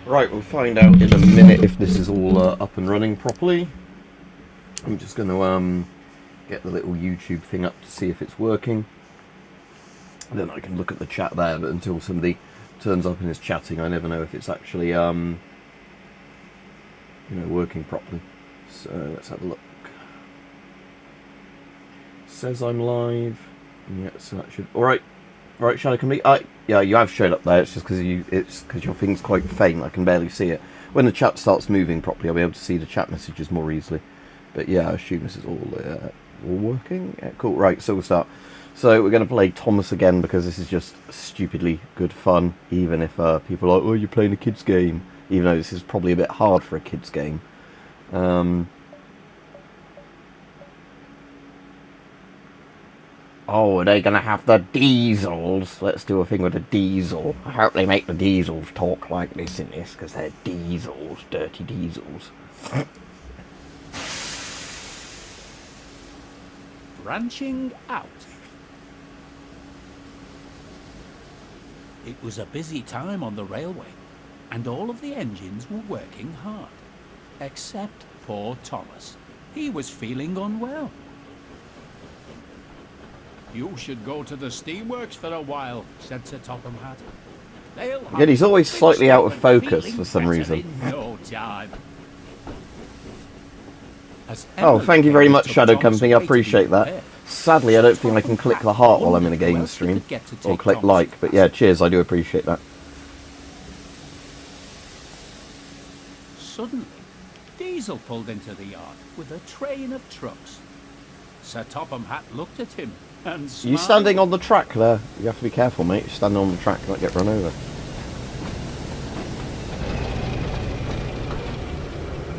Right, we'll find out in a minute if this is all up and running properly. I'm just going to get the little YouTube thing up to see if it's working. And then I can look at the chat there, but until somebody turns up and is chatting, I never know if it's actually working properly. So let's have a look. Says I'm live. Yeah, so that should. All right, Shadow Complete. Yeah, you have showed up there. It's just because your thing's quite faint. I can barely see it. When the chat starts moving properly, I'll be able to see the chat messages more easily. But yeah, I assume this is all working. Yeah, cool. Right, so we'll start. So we're going to play Thomas again because this is just stupidly good fun. Even if people are like, "Oh, you're playing a kids game," even though this is probably a bit hard for a kids game. Oh, are they going to have the diesels? Let's do a thing with a diesel. I hope they make the diesels talk like this in this, because they're diesels, dirty diesels. Branching out. It was a busy time on the railway, and all of the engines were working hard. Except poor Thomas. He was feeling unwell. "You should go to the steamworks for a while," said Sir Topham Hatt. Yeah, he's always slightly out of focus for some reason. No time. Oh, thank you very much, Shadow Company. I appreciate that. Sadly, I don't think I can click the heart while I'm in a game stream. Or click like, but yeah, cheers, I do appreciate that. Suddenly, Diesel pulled into the yard with a train of trucks. Sir Topham Hatt looked at him and smiled. You standing on the track there? You have to be careful, mate. You're standing on the track, you might get run over.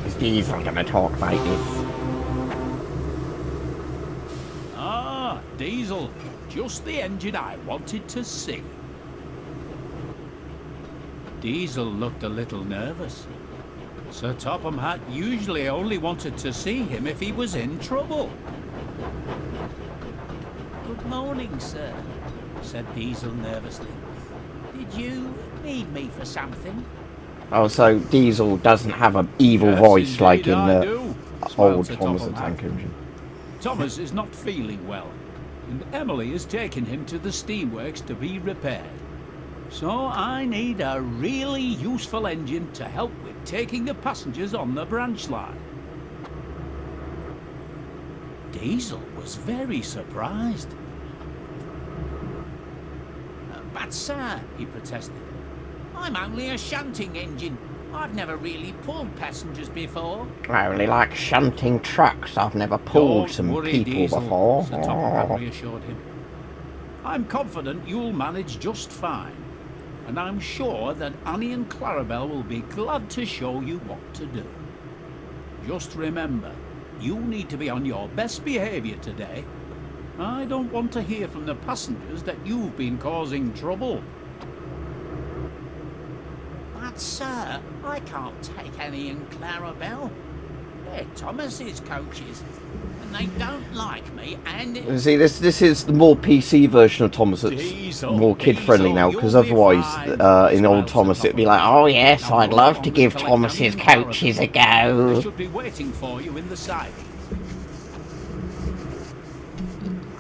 Is Diesel gonna talk like this? Ah, Diesel. Just the engine I wanted to see. Diesel looked a little nervous. Sir Topham Hatt usually only wanted to see him if he was in trouble. "Good morning, sir," said Diesel nervously. "Did you need me for something?" Oh, so Diesel doesn't have an evil voice like in the old Thomas the Tank Engine. "Thomas is not feeling well, and Emily has taken him to the steamworks to be repaired. So I need a really useful engine to help with taking the passengers on the branch line." Diesel was very surprised. "But sir," he protested, "I'm only a shunting engine. I've never really pulled passengers before." I only like shunting trucks. I've never pulled "Don't some worry, people Diesel," before. Sir Topham Hatt reassured him. "I'm confident you'll manage just fine, and I'm sure that Annie and Clarabelle will be glad to show you what to do. Just remember, you need to be on your best behaviour today. I don't want to hear from the passengers that you've been causing trouble." "But sir, I can't take Annie and Clarabelle. They're Thomas's coaches, and they don't like me, and..." See, this is the more PC version of Thomas that's more kid-friendly now, because otherwise, in old Thomas, it'd be like, "Oh yes, I'd love to give Thomas's coaches a They go." should be waiting for you in the siding.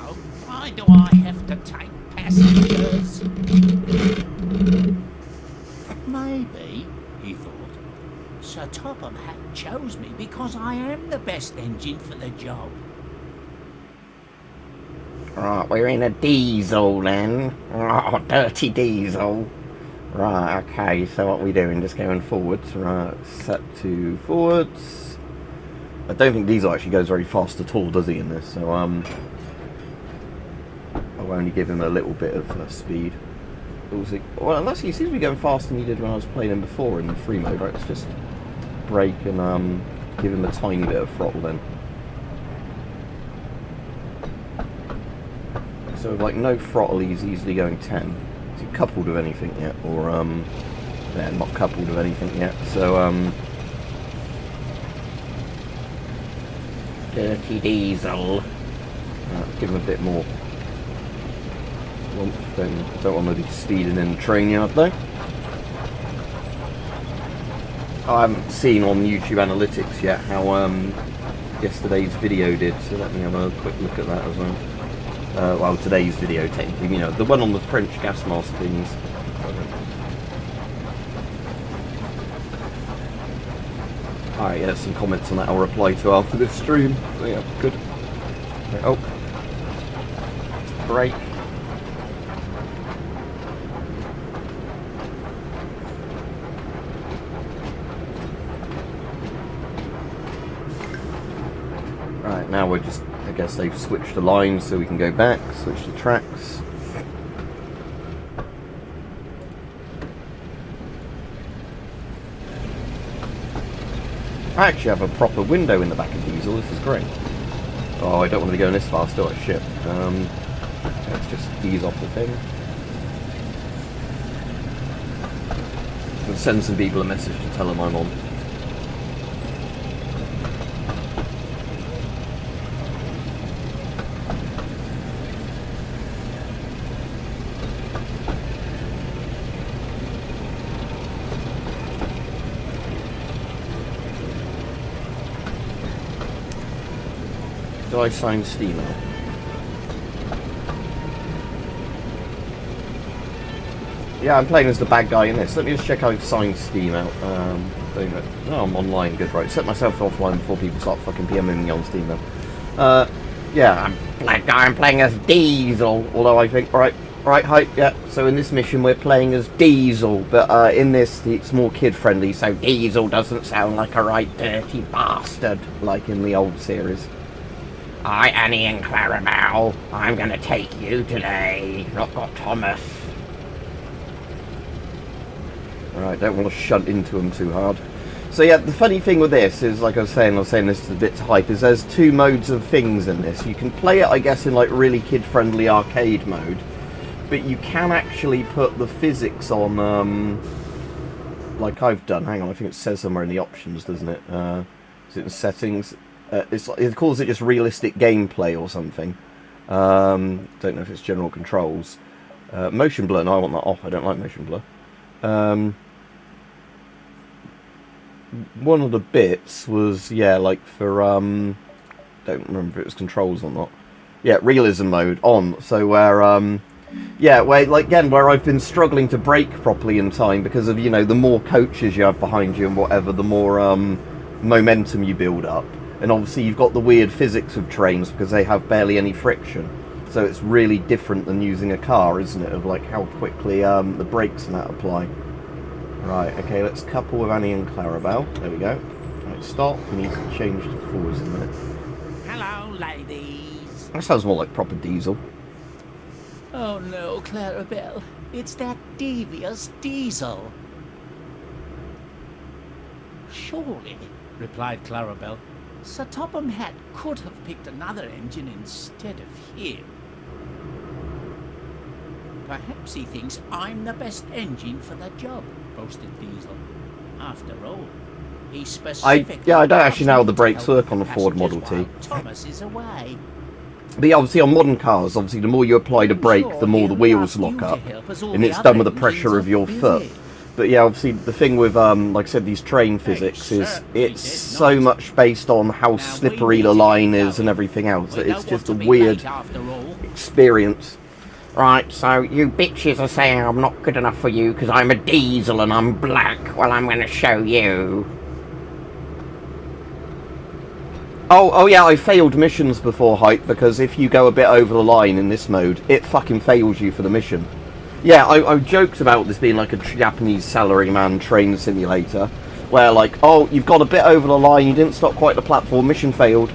"Oh, why do I have to take passengers?" Maybe, he thought, Sir Topham Hatt chose me because I am the best engine for the job. Right, we're in a diesel then. Oh, dirty diesel. Right, okay, so what are we doing? Just going forwards. Right, set to forwards. I don't think diesel actually goes very fast at all, does he, in this? So, I'll only give him a little bit of speed. Well, unless he seems to be going faster than he did when I was playing him before in the free mode, right? Let's just brake and give him a tiny bit of throttle then. So with like no throttle, he's easily going 10. Is he coupled with anything yet? Or, yeah, not coupled with anything yet. So, dirty diesel. Give him a bit more. Then don't want to be speeding in the train yard though. I haven't seen on YouTube Analytics yet how yesterday's video did, so let me have a quick look at that as well. Well, today's video technically, you know, the one on the French gas mask things. Alright, yeah, some comments on that I'll reply to after this stream. So, yeah, good. Oh. Break. Right, now we're just, I guess they've switched the lines so we can go back, switch the tracks. I actually have a proper window in the back of Diesel, this is great. Oh, I don't want to be going this fast, do I? Shit. Let's just ease off the thing. Let's send some people a message to tell them I'm on. Do I sign Steam out? Yeah, I'm playing as the bad guy in this. Let me just check how I've signed Steam out. No, I'm online, good, right. Set myself offline before people start fucking PMing me on Steam now. Yeah, I'm bad guy, I'm playing as Diesel, although I think, right, hi, yeah. So in this mission we're playing as Diesel, but in this it's more kid-friendly, so Diesel doesn't sound like a right dirty bastard, like in the old series. Hi, Annie and Clarabelle. I'm gonna take you today. Not got Thomas. Alright, don't want to shunt into them too hard. So yeah, the funny thing with this is, like I was saying this is a bit to hype, is there's two modes of things in this. You can play it, I guess, in like really kid-friendly arcade mode, but you can actually put the physics on, like I've done. Hang on, I think it says somewhere in the options, doesn't it? Is it in settings? It calls it just realistic gameplay or something. Don't know if it's general controls. Motion blur, no, I want that off. I don't like motion blur. One of the bits was, yeah, like for, don't remember if it was controls or not. Yeah, realism mode on. So where, yeah, where, like, again, where I've been struggling to brake properly in time because of, you know, the more coaches you have behind you and whatever, the more momentum you build up. And obviously you've got the weird physics of trains because they have barely any friction. So it's really different than using a car, isn't it? Of like how quickly the brakes and that apply. Right, okay, let's couple with Annie and Clarabelle. There we go. Right, stop. We need to change to forwards in a minute. Hello, ladies. That sounds more like proper Diesel. Oh no, Clarabelle. It's that devious Diesel. Surely, replied Clarabelle, Sir Topham Hatt could have picked another engine instead of him. Perhaps he thinks I'm the best engine for the job, boasted Diesel. After all, he specifically... I don't actually know how the brakes work on the Ford Model T. Thomas is away. But yeah, obviously on modern cars, obviously the more you apply the brake, the more the wheels lock up. And it's done with the pressure of your foot. But yeah, obviously the thing with, like I said, these train physics is it's so much based on how slippery the line is and everything else. It's just a weird experience. Right, so you bitches are saying I'm not good enough for you because I'm a Diesel and I'm black. Well, I'm going to show you. Oh yeah, I failed missions before, Hype, because if you go a bit over the line in this mode, it fucking fails you for the mission. Yeah, I joked about this being like a Japanese salaryman train simulator, where like, oh, you've got a bit over the line, you didn't stop quite the platform, mission failed.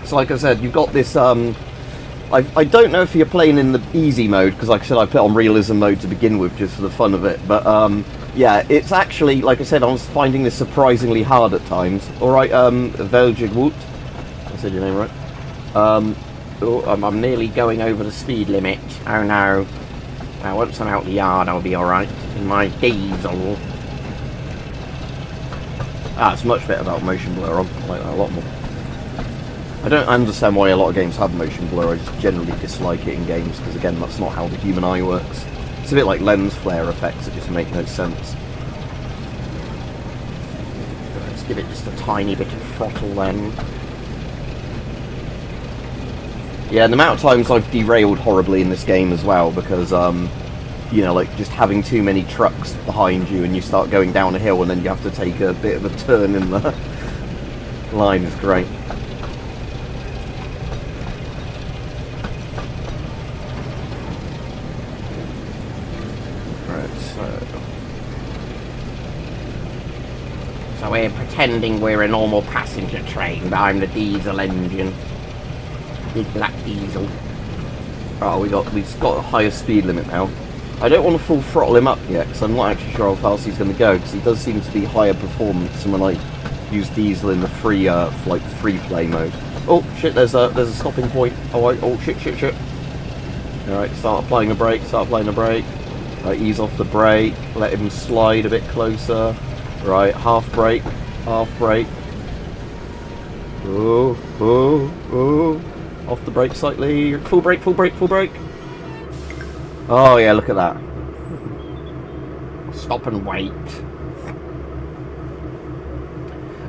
So like I said, you've got this, I don't know if you're playing in the easy mode, because like I said, I put on realism mode to begin with, just for the fun of it, but yeah, it's actually, like I said, I was finding this surprisingly hard at times. Alright, Veljigwoot, I said your name right. Oh, I'm nearly going over the speed limit, oh no. Now, once I'm out the yard, I'll be alright. In my Diesel. Ah, it's much better without motion blur on. I like that a lot more. I don't understand why a lot of games have motion blur. I just generally dislike it in games, because again, that's not how the human eye works. It's a bit like lens flare effects that just make no sense. give it just a tiny bit of throttle then. Yeah, and the amount of times I've derailed horribly in this game as well, because, you know, like, just having too many trucks behind you and you start going down a hill and then you have to take a bit of a turn in the line is great. So we're pretending we're a normal passenger train, but I'm the diesel engine. Big black diesel. Oh, we've got a higher speed limit now. I don't want to full throttle him up yet, because I'm not actually sure how fast he's going to go, because he does seem to be higher performance than when I use diesel in the free play mode. Oh shit! There's a stopping point. Oh shit! All right, start applying the brake. Right, ease off the brake. Let him slide a bit closer. Right, half brake. Oh. Off the brake slightly. Full brake. Oh yeah, look at that. Stop and wait.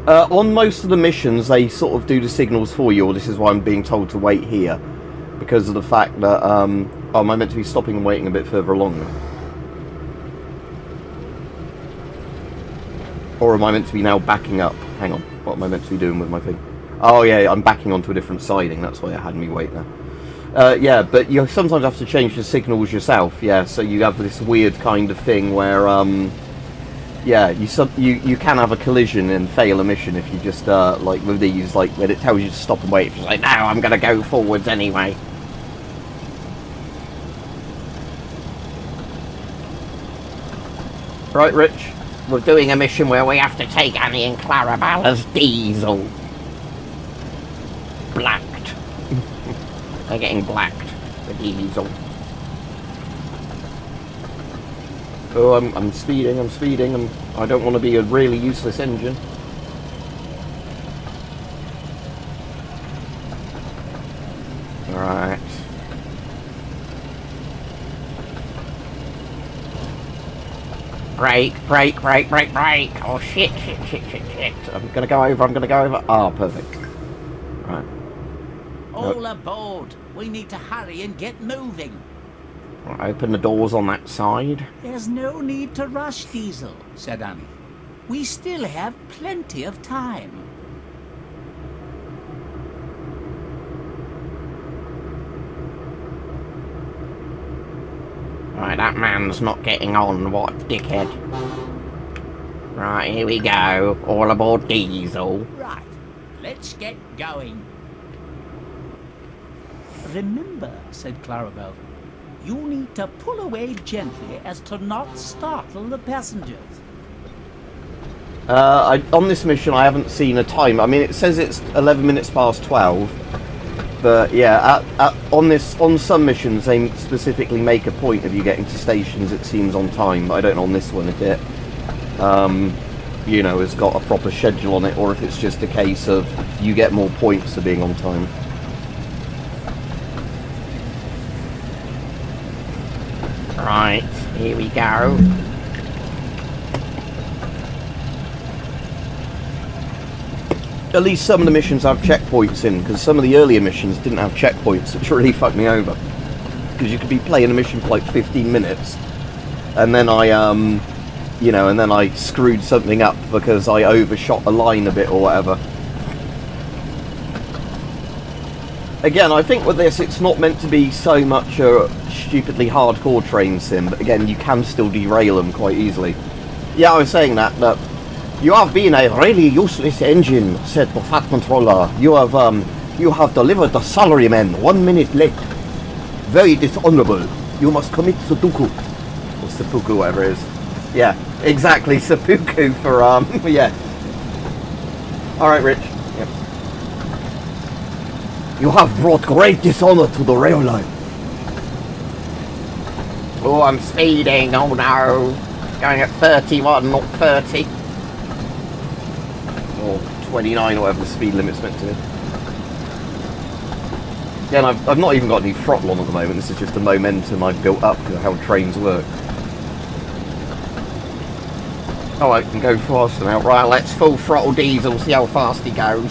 On most of the missions, they sort of do the signals for you, or this is why I'm being told to wait here. Because of the fact that, oh, am I meant to be stopping and waiting a bit further along now? Or am I meant to be now backing up? Hang on, what am I meant to be doing with my thing? Oh yeah, I'm backing onto a different siding, that's why it had me wait there. Yeah, but you sometimes have to change the signals yourself, yeah, so you have this weird kind of thing where, yeah, you can have a collision and fail a mission if you just, like with these, like when it tells you to stop and wait, if you're like, no, I'm going to go forwards anyway. Right, Rich, we're doing a mission where we have to take Annie and Clarabelle as diesel. Blacked. They're getting blacked. The diesel. Oh, I'm speeding. I don't want to be a really useless engine. Alright. Brake. Oh shit. I'm gonna go over. Oh, perfect. Right. All aboard. We need to hurry and get moving. Open the doors on that side. There's no need to rush, Diesel, said Annie. We still have plenty of time. Right, that man's not getting on, what a dickhead. Right, here we go. All aboard Diesel. Right, let's get going. Remember, said Clarabelle, you need to pull away gently as to not startle the passengers. On this mission, I haven't seen a time. I mean, it says it's 11 minutes past 12. But yeah, on some missions, they specifically make a point of you getting to stations, it seems, on time. I don't know on this one if it, you know, has got a proper schedule on it, or if it's just a case of you get more points for being on time. Right, here we go. At least some of the missions have checkpoints in, because some of the earlier missions didn't have checkpoints, which really fucked me over. Because you could be playing a mission for like 15 minutes, and then I, you know, and then I screwed something up because I overshot a line a bit or whatever. Again, I think with this, it's not meant to be so much a stupidly hardcore train sim, but again, you can still derail them quite easily. Yeah, I was saying that you have been a really useless engine, said the Fat Controller. You have delivered the salaryman 1 minute late. Very dishonorable. You must commit seppuku. Or seppuku, whatever it is. Yeah, exactly, seppuku for, yeah. Alright, Rich. Yep. You have brought great dishonor to the rail line. Oh, I'm speeding, oh no. Going at 31, not 30. Or 29, or whatever the speed limit's meant to be. Yeah, and I've not even got any throttle on at the moment. This is just the momentum I've built up to how trains work. Oh, I can go faster now. Right, let's full throttle diesel, see how fast he goes.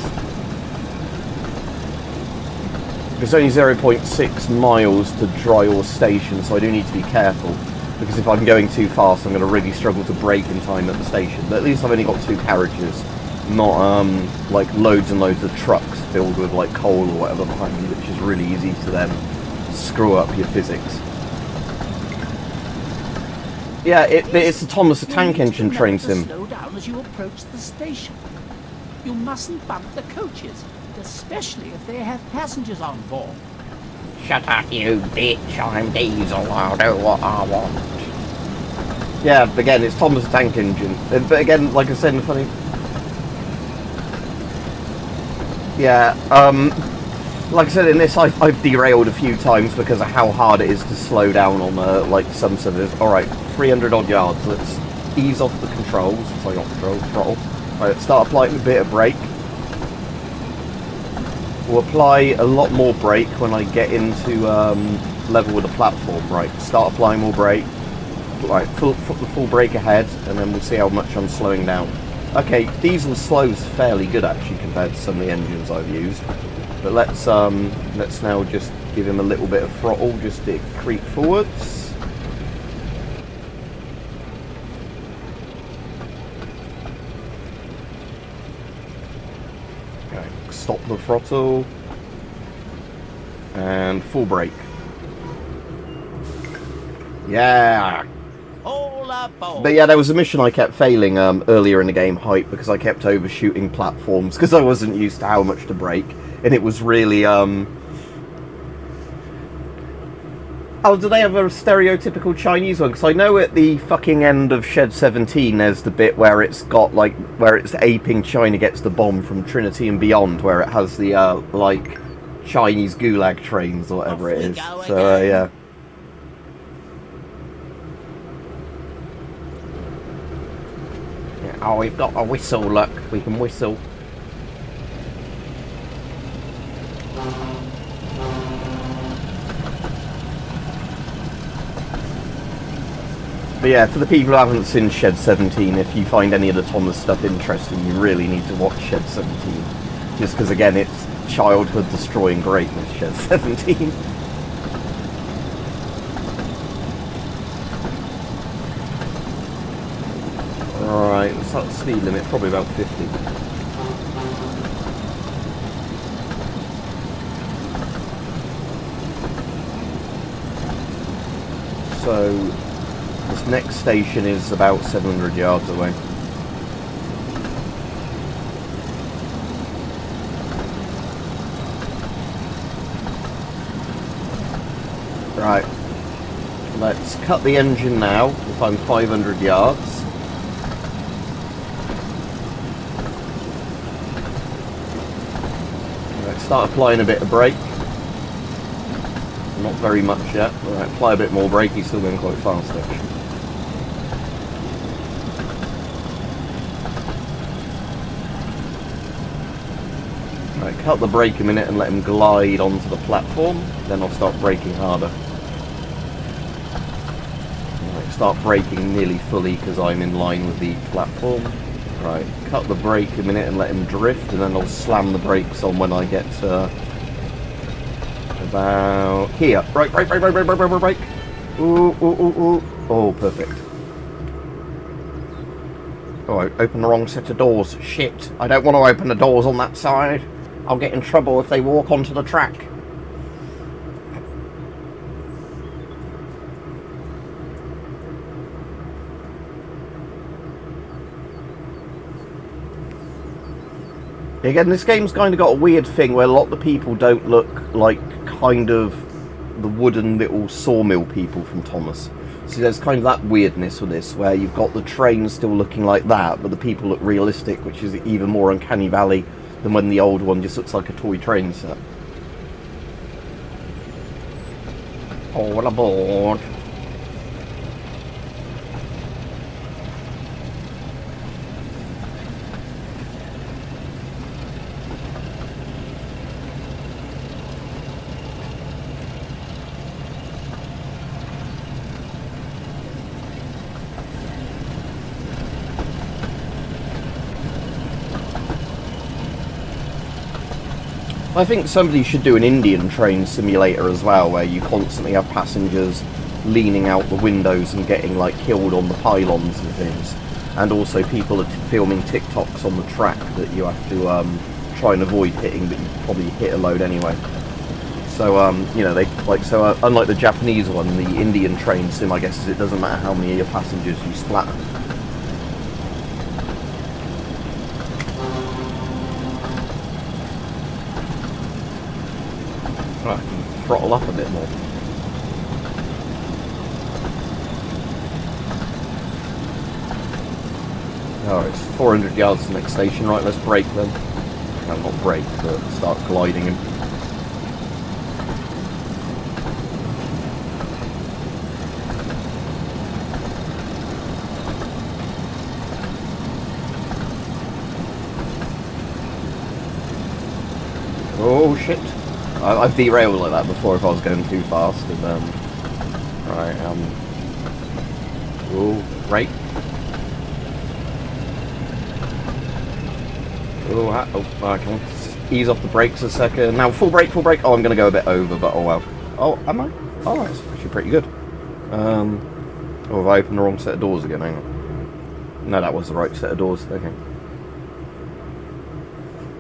It's only 0.6 miles to Dryall Station, so I do need to be careful. Because if I'm going too fast, I'm going to really struggle to brake in time at the station. But at least I've only got 2 carriages. Not, like, loads and loads of trucks filled with, like, coal or whatever behind me, which is really easy to then screw up your physics. Yeah, it's the Thomas the Tank Engine train sim. Slow down as you approach the station. You mustn't bump the coaches, especially if they have passengers on board. Shut up, you bitch. I'm Diesel. I'll do what I want. Yeah, again, it's Thomas the Tank Engine. But again, like I said, the funny... Yeah, like I said, in this, I've derailed a few times because of how hard it is to slow down on, like, some servers. Alright, 300 odd yards. Let's ease off the controls. Sorry, not controls, throttle. Right, let's start applying a bit of brake. We'll apply a lot more brake when I get into level with the platform. Right, start applying more brake. Right, put the full brake ahead, and then we'll see how much I'm slowing down. Okay, diesel slows fairly good actually compared to some of the engines I've used. But let's now just give him a little bit of throttle just to creep forwards. Okay, stop the throttle and full brake. Yeah. All aboard. But yeah, there was a mission I kept failing earlier in the game, Hype, because I kept overshooting platforms because I wasn't used to how much to brake. And it was really, Oh, do they have a stereotypical Chinese one? Because I know at the fucking end of Shed 17, there's the bit where it's got, like, where it's aping China Gets the Bomb from Trinity and Beyond, where it has the, like, Chinese gulag trains or whatever it is. So, yeah. Oh, we've got a whistle, look. We can whistle. But yeah, for the people who haven't seen Shed 17, if you find any of the Thomas stuff interesting, you really need to watch Shed 17. Just because, again, it's childhood destroying greatness, Shed 17. Alright, what's that speed limit? Probably about 50. So, this next station is about 700 yards away. Right, let's cut the engine now if I'm 500 yards. Right, start applying a bit of brake. Not very much yet. Right, apply a bit more brake, he's still going quite fast actually. Right, cut the brake a minute and let him glide onto the platform, then I'll start braking harder. Right, start braking nearly fully because I'm in line with the platform. Right, cut the brake a minute and let him drift, and then I'll slam the brakes on when I get to about here. Right, brake. Ooh. Oh, perfect. Oh, I opened the wrong set of doors. Shit, I don't want to open the doors on that side. I'll get in trouble if they walk onto the track. Again, this game's kind of got a weird thing where a lot of the people don't look like kind of the wooden little sawmill people from Thomas. So there's kind of that weirdness with this, where you've got the train still looking like that, but the people look realistic, which is even more uncanny valley than when the old one just looks like a toy train set. All aboard. I think somebody should do an Indian train simulator as well, where you constantly have passengers leaning out the windows and getting like killed on the pylons and things, and also people are filming TikToks on the track that you have to try and avoid hitting, but you probably hit a load anyway. So you know, they like, so unlike the Japanese one, the Indian train sim, I guess, is it doesn't matter how many of your passengers you splatter. Right, I can throttle up a bit more. Oh, it's 400 yards to the next station. Right, let's brake then. No, not brake, but start gliding him. Oh shit! I've derailed like that before if I was going too fast. And right, oh, brake. Oh, I can ease off the brakes a second. Now full brake, full brake. Oh, I'm going to go a bit over, but oh well. Oh, am I? Oh, that's actually pretty good. Oh, have I opened the wrong set of doors again? Hang on. No, that was the right set of doors. Okay.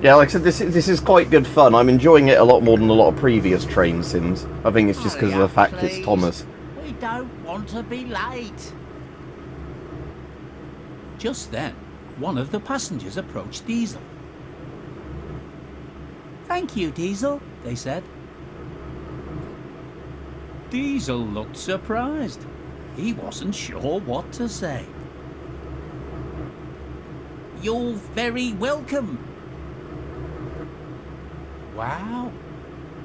Yeah, like I said, this is quite good fun. I'm enjoying it a lot more than a lot of previous train sims. I think it's just because of the fact it's Thomas. We don't want to be late. Just then, one of the passengers approached Diesel. "Thank you, Diesel," they said. Diesel looked surprised. He wasn't sure what to say. "You're very welcome." Wow,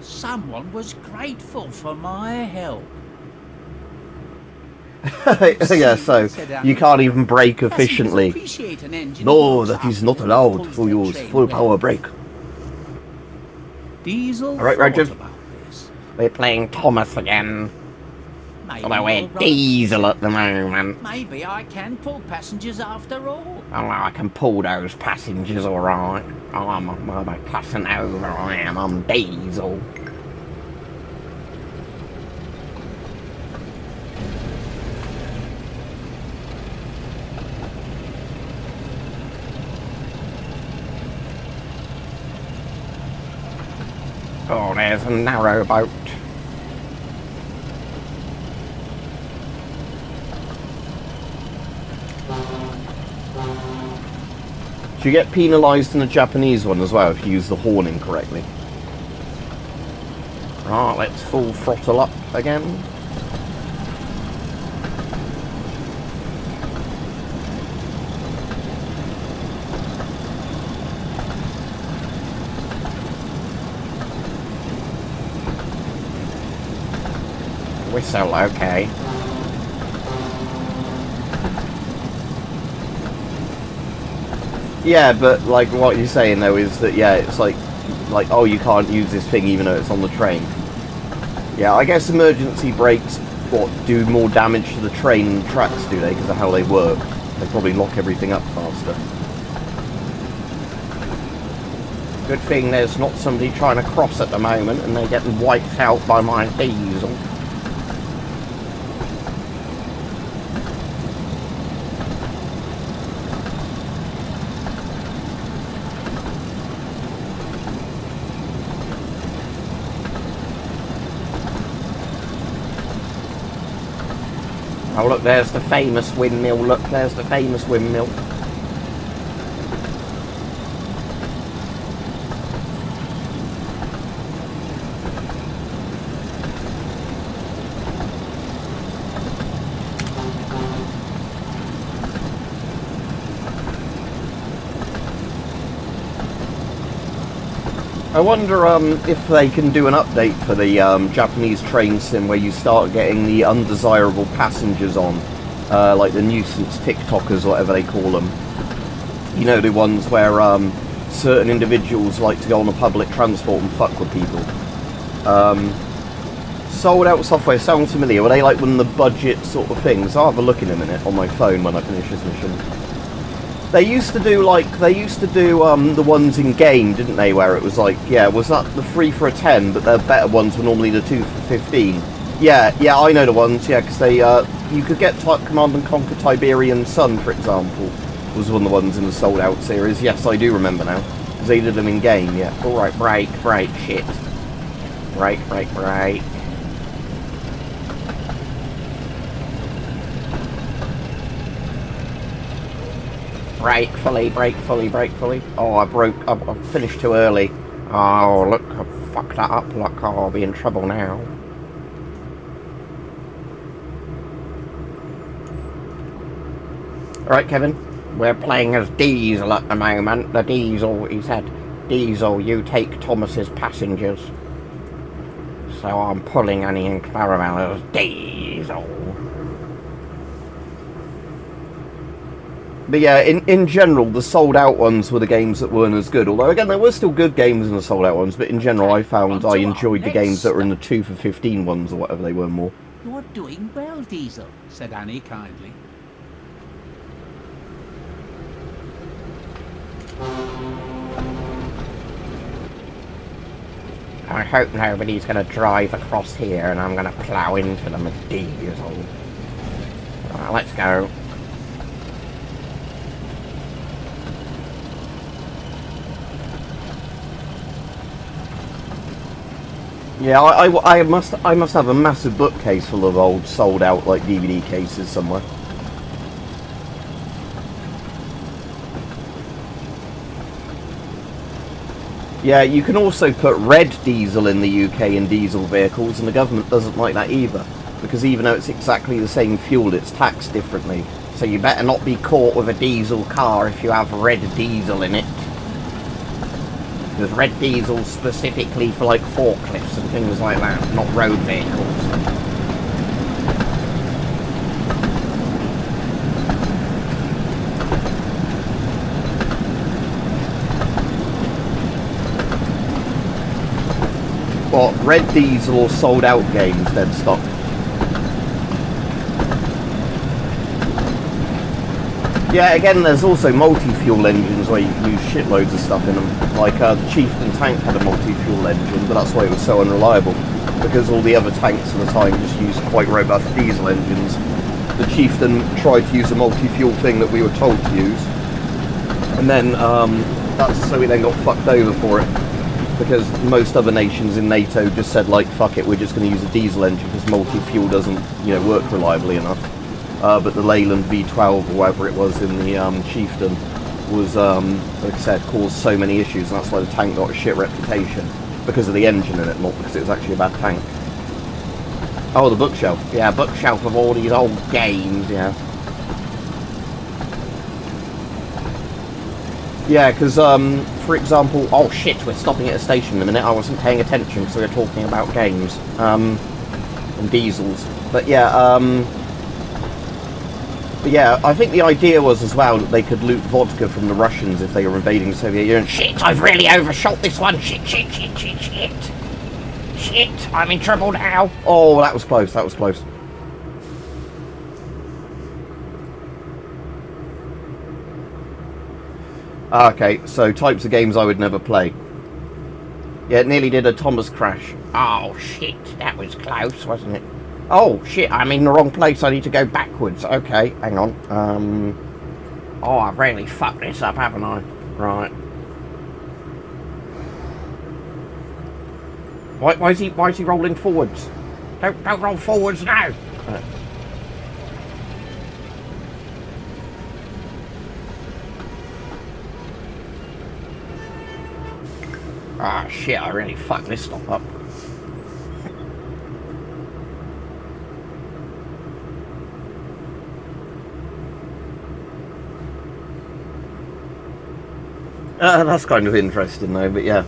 someone was grateful for my help. Yeah, so you can't even brake efficiently. No, that is not allowed to use full power brake. Diesel Right, Roger. thought about this. We're playing Thomas again. Maybe Although we're you're right. Diesel at the moment. Maybe I can pull passengers after all. Oh, I can pull those passengers alright. Oh, I'm a cussing over, I am. I'm Diesel. Oh, there's a narrow boat. Do you get penalised in the Japanese one as well if you use the horn incorrectly? Right, let's full throttle up again. Whistle, okay. Yeah, but like what you're saying though is that, yeah, it's like oh, you can't use this thing even though it's on the train. Yeah, I guess emergency brakes do more damage to the train and tracks, do they, because of how they work. They probably lock everything up faster. Good thing there's not somebody trying to cross at the moment and they're getting wiped out by my Diesel. Oh look, there's the famous windmill. Look, there's the famous windmill. I wonder if they can do an update for the Japanese train sim where you start getting the undesirable passengers on, like the nuisance TikTokers or whatever they call them. You know, the ones where certain individuals like to go on the public transport and fuck with people. Sold out software sounds familiar. Were they like one of the budget sort of things? I'll have a look in a minute on my phone when I finish this mission. They used to do the ones in game, didn't they? Where it was like, yeah, was that the 3 for a 10? But the better ones were normally the 2 for 15. Yeah, I know the ones. Yeah, because they you could get Command and Conquer Tiberian Sun, for example, was one of the ones in the sold out series. Yes, I do remember now. Because they did them in game. Yeah. All right, brake, shit. Brake. Brake fully. Oh, I finished too early. Oh, look, I fucked that up. Look, oh, I'll be in trouble now. Alright, Kevin, we're playing as Diesel at the moment. The Diesel, he said, Diesel, you take Thomas's passengers. So I'm pulling Annie and Clarabelle as Diesel. But yeah, in general, the sold-out ones were the games that weren't as good. Although, again, there were still good games in the sold-out ones, but in general, I found I enjoyed the games that were in the 2 for 15 ones, or whatever they were more. You're doing well, Diesel, said Annie kindly. I hope nobody's going to drive across here and I'm going to plough into them as Diesel. Right, let's go. Yeah, I must have a massive bookcase full of old sold out like DVD cases somewhere. Yeah, you can also put red diesel in the UK in diesel vehicles, and the government doesn't like that either, because even though it's exactly the same fuel, it's taxed differently. So you better not be caught with a diesel car if you have red diesel in it. There's red diesel specifically for like forklifts and things like that, not road vehicles. What, red diesel or sold out games, dead stock? Yeah, again, there's also multi-fuel engines where you can use shitloads of stuff in them. Like the Chieftain tank had a multi-fuel engine, but that's why it was so unreliable. Because all the other tanks at the time just used quite robust diesel engines. The Chieftain tried to use a multi-fuel thing that we were told to use. And then, so we then got fucked over for it. Because most other nations in NATO just said, like, fuck it, we're just going to use a diesel engine because multi-fuel doesn't, work reliably enough. But the Leyland V12 or whatever it was in the Chieftain was, like I said, caused so many issues, and that's why the tank got a shit reputation. Because of the engine in it, not because it was actually a bad tank. Oh, the bookshelf. Yeah, bookshelf of all these old games, yeah. Yeah, because, for example... Oh, shit, we're stopping at a station in a minute. I wasn't paying attention because we were talking about games. And diesels. But yeah, I think the idea was as well that they could loot vodka from the Russians if they were invading the Soviet Union. Shit, I've really overshot this one. Shit. Shit, I'm in trouble now. Oh, that was close, Okay, so types of games I would never play. Yeah, it nearly did a Thomas crash. Oh, shit, that was close, wasn't it? Oh, shit, I'm in the wrong place. I need to go backwards. Okay, hang on. Oh, I've really fucked this up, haven't I? Right. Why is he rolling forwards? Don't roll forwards now. Ah, shit, I really fucked this stuff up. That's kind of interesting though, but yeah.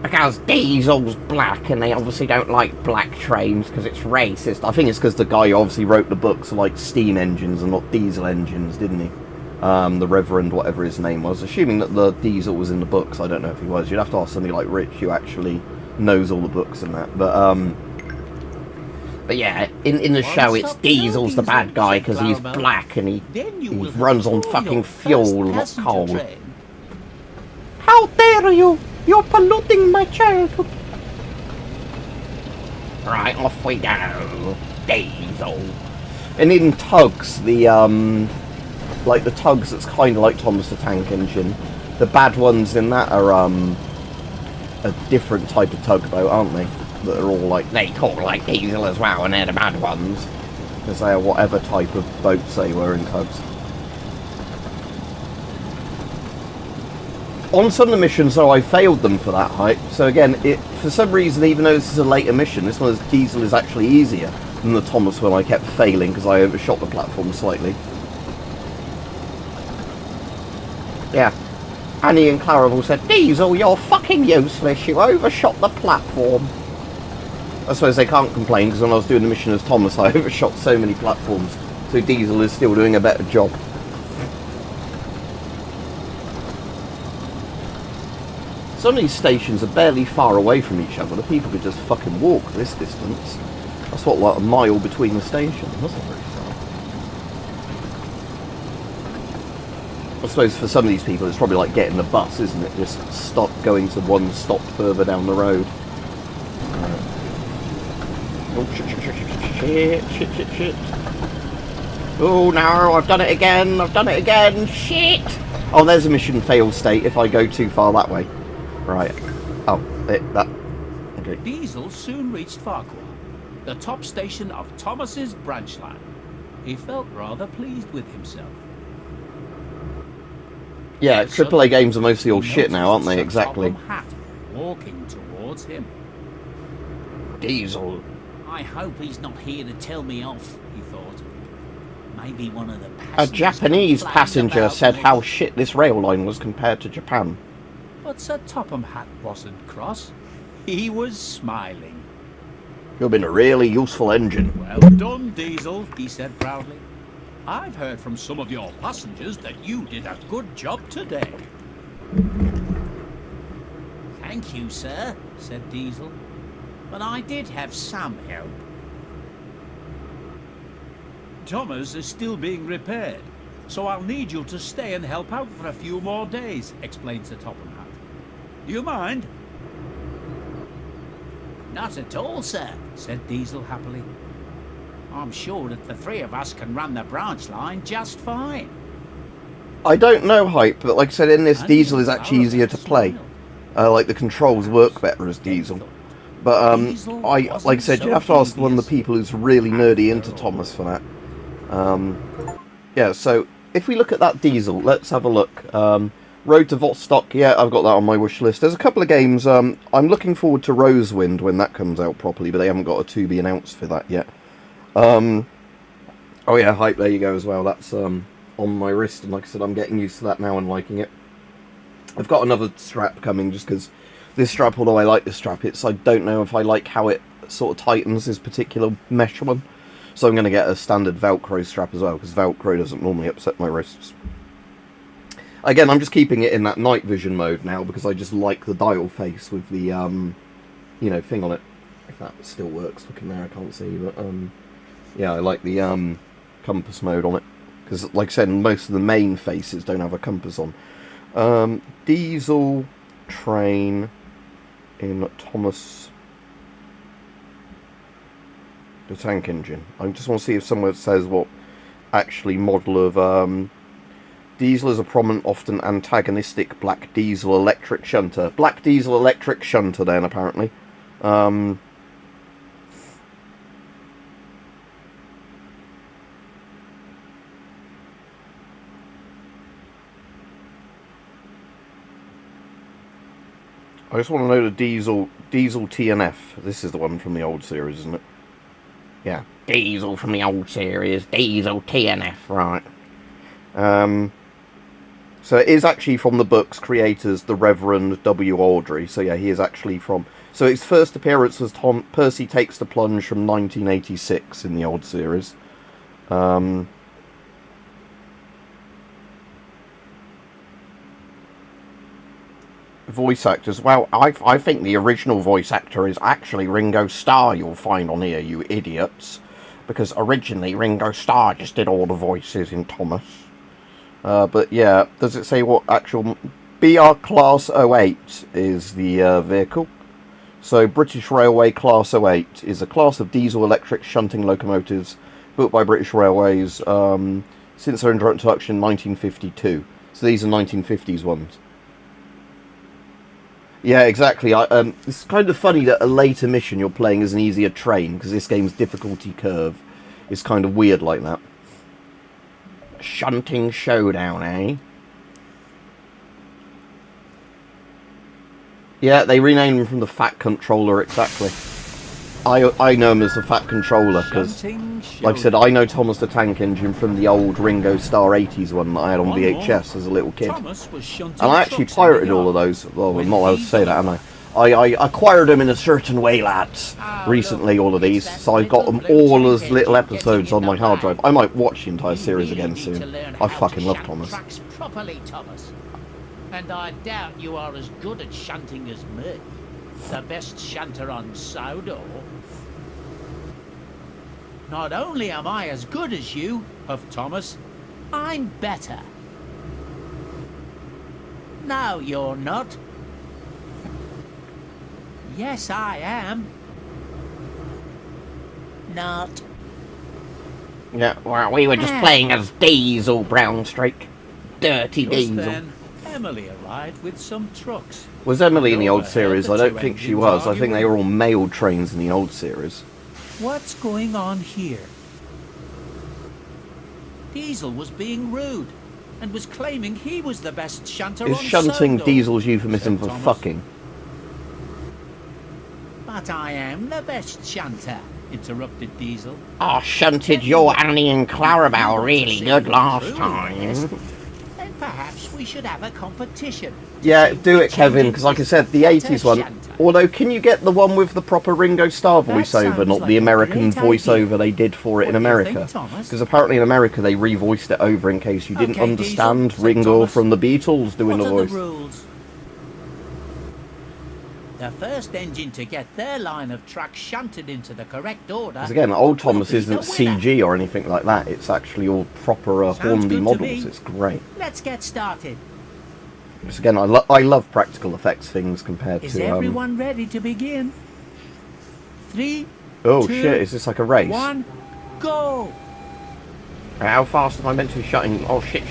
Because Diesel's black and they obviously don't like black trains because it's racist. I think it's because the guy who obviously wrote the books like steam engines and not diesel engines, didn't he? The Reverend, whatever his name was. Assuming that the diesel was in the books, I don't know if he was. You'd have to ask somebody like Rich who actually knows all the books and that. But But yeah, in the show, it's Diesel's the bad guy because he's black and he runs on fucking fuel, not coal. How dare you! You're polluting my childhood! Right, off we go. Diesel. And in tugs, like the tugs that's kind of like Thomas the Tank Engine, the bad ones in that are a different type of tugboat, aren't they? That are all like, they talk like Diesel as well, and they're the bad ones. Because they are whatever type of boats they were in tugs. On some of the missions, though, I failed them for that height. So again, for some reason, even though this is a later mission, this one's Diesel is actually easier than the Thomas one I kept failing because I overshot the platform slightly. Yeah. Annie and Clarabelle said, Diesel, you're fucking useless. You overshot the platform. I suppose they can't complain because when I was doing the mission as Thomas, I overshot so many platforms. So Diesel is still doing a better job. Some of these stations are barely far away from each other. The people could just fucking walk this distance. That's what, like a mile between the stations. That's not very far. I suppose for some of these people it's probably like getting a bus, isn't it? Just stop going to one stop further down the road. Oh, shit. Oh no, I've done it again, shit! Oh, there's a mission fail state if I go too far that way. Right. Oh, that. Okay. Diesel soon reached Farquhar, the top station of Thomas's branch line. He felt rather pleased with himself. Yeah, AAA games are mostly all shit now, aren't they? Exactly. Hat walking towards him. Diesel. I hope he's not here to tell me off, he thought. Maybe one of the A Japanese passenger said how shit this rail line was compared to Japan. But Sir Topham Hatt wasn't cross. He was smiling. You've been a really useful engine. Well done, Diesel, he said proudly. I've heard from some of your passengers that you did a good job today. Thank you, sir, said Diesel. But I did have some help. Thomas is still being repaired, so I'll need you to stay and help out for a few more days, explained Sir Topham Hatt. Do you mind? Not at all, sir, said Diesel happily. I'm sure that the three of us can run the branch line just fine. I don't know Hype, but like I said, in this, Diesel is actually easier to play. Like the controls work better as Diesel. But like I said, you have to ask one of the people who's really nerdy into Thomas for that. Yeah, so if we look at that Diesel, let's have a look. Road to Vostok, yeah, I've got that on my wish list. There's a couple of games. I'm looking forward to Rosewind when that comes out properly, but they haven't got a to be announced for that yet. Oh yeah, Hype, there you go as well. That's on my wrist, and like I said, I'm getting used to that now and liking it. I've got another strap coming just because this strap, although I like this strap, I don't know if I like how it sort of tightens this particular mesh one. So I'm going to get a standard Velcro strap as well, because Velcro doesn't normally upset my wrists. Again, I'm just keeping it in that night vision mode now, because I just like the dial face with the, you know, thing on it. If that still works, looking there I can't see, but, yeah, I like the, compass mode on it. Because, like I said, most of the main faces don't have a compass on. Diesel train in Thomas the Tank Engine. I just want to see if someone says what actually model of Diesel is a prominent, often antagonistic black diesel electric shunter. Black diesel electric shunter then, apparently. I just want to know the Diesel TNF. This is the one from the old series, isn't it? Yeah. Diesel from the old series. Diesel TNF, right. So it is actually from the book's creators, the Reverend W. Awdry. So yeah, he is actually from... So his first appearance was Percy Takes the Plunge from 1986 in the old series. Voice actors. Well, I think the original voice actor is actually Ringo Starr, you'll find on here, you idiots. Because originally Ringo Starr just did all the voices in Thomas. But yeah, does it say what actual... BR Class 08 is the vehicle. So British Railway Class 08 is a class of diesel-electric shunting locomotives built by British Railways since their introduction in 1952. So these are 1950s ones. Yeah, exactly. It's kind of funny that a later mission you're playing as an easier train, because this game's difficulty curve is kind of weird like that. Shunting Showdown, eh? Yeah, they renamed him from the Fat Controller, exactly. I know him as the Fat Controller, because, like I said, I know Thomas the Tank Engine from the old Ringo Starr 80s one that I had on VHS as a little kid. And I actually pirated all of those. Well, I'm not allowed to say that, am I? I acquired them in a certain way, lads, recently, all of these. So I got them all as little episodes on my hard drive. I might watch the entire series again soon. I fucking love Thomas. And I doubt you are as good at shunting as me, the best shunter on Sodor. Not only am I as good as you, huffed Thomas, I'm better. No, you're not. Yes, I am. Not. Yeah, well, we were just playing as Diesel, Brownstreak. Dirty Diesel. Then, Emily arrived with some trucks. Was Emily in the old series? I don't think she was. I think they were all mailed trains in the old series. What's going on here? Diesel was being rude and was claiming he was the best shunter on Is shunting Sodor, Diesel's euphemism for Thomas. fucking? But I am the best shunter, interrupted Diesel. Oh, shunted your Annie and Clarabelle really good last time. Then perhaps we should have a competition. Yeah, do it, Kevin, because like I said, the 80s one... Although, can you get the one with the proper Ringo Starr voiceover, not the American voiceover they did for it in America? Because apparently in America they revoiced it over in case you didn't understand Ringo from the Beatles doing the voice. Rules? The first engine to get their line of tracks shunted into the correct order... Because again, old Thomas isn't CG or anything like that. It's actually all proper Hornby models. It's great. Let's get started. Because again, I love practical effects things compared to... Is everyone ready to begin? 3, Oh 2, shit, is this like a race? 1, go! How fast am I meant to be shutting? Oh shit.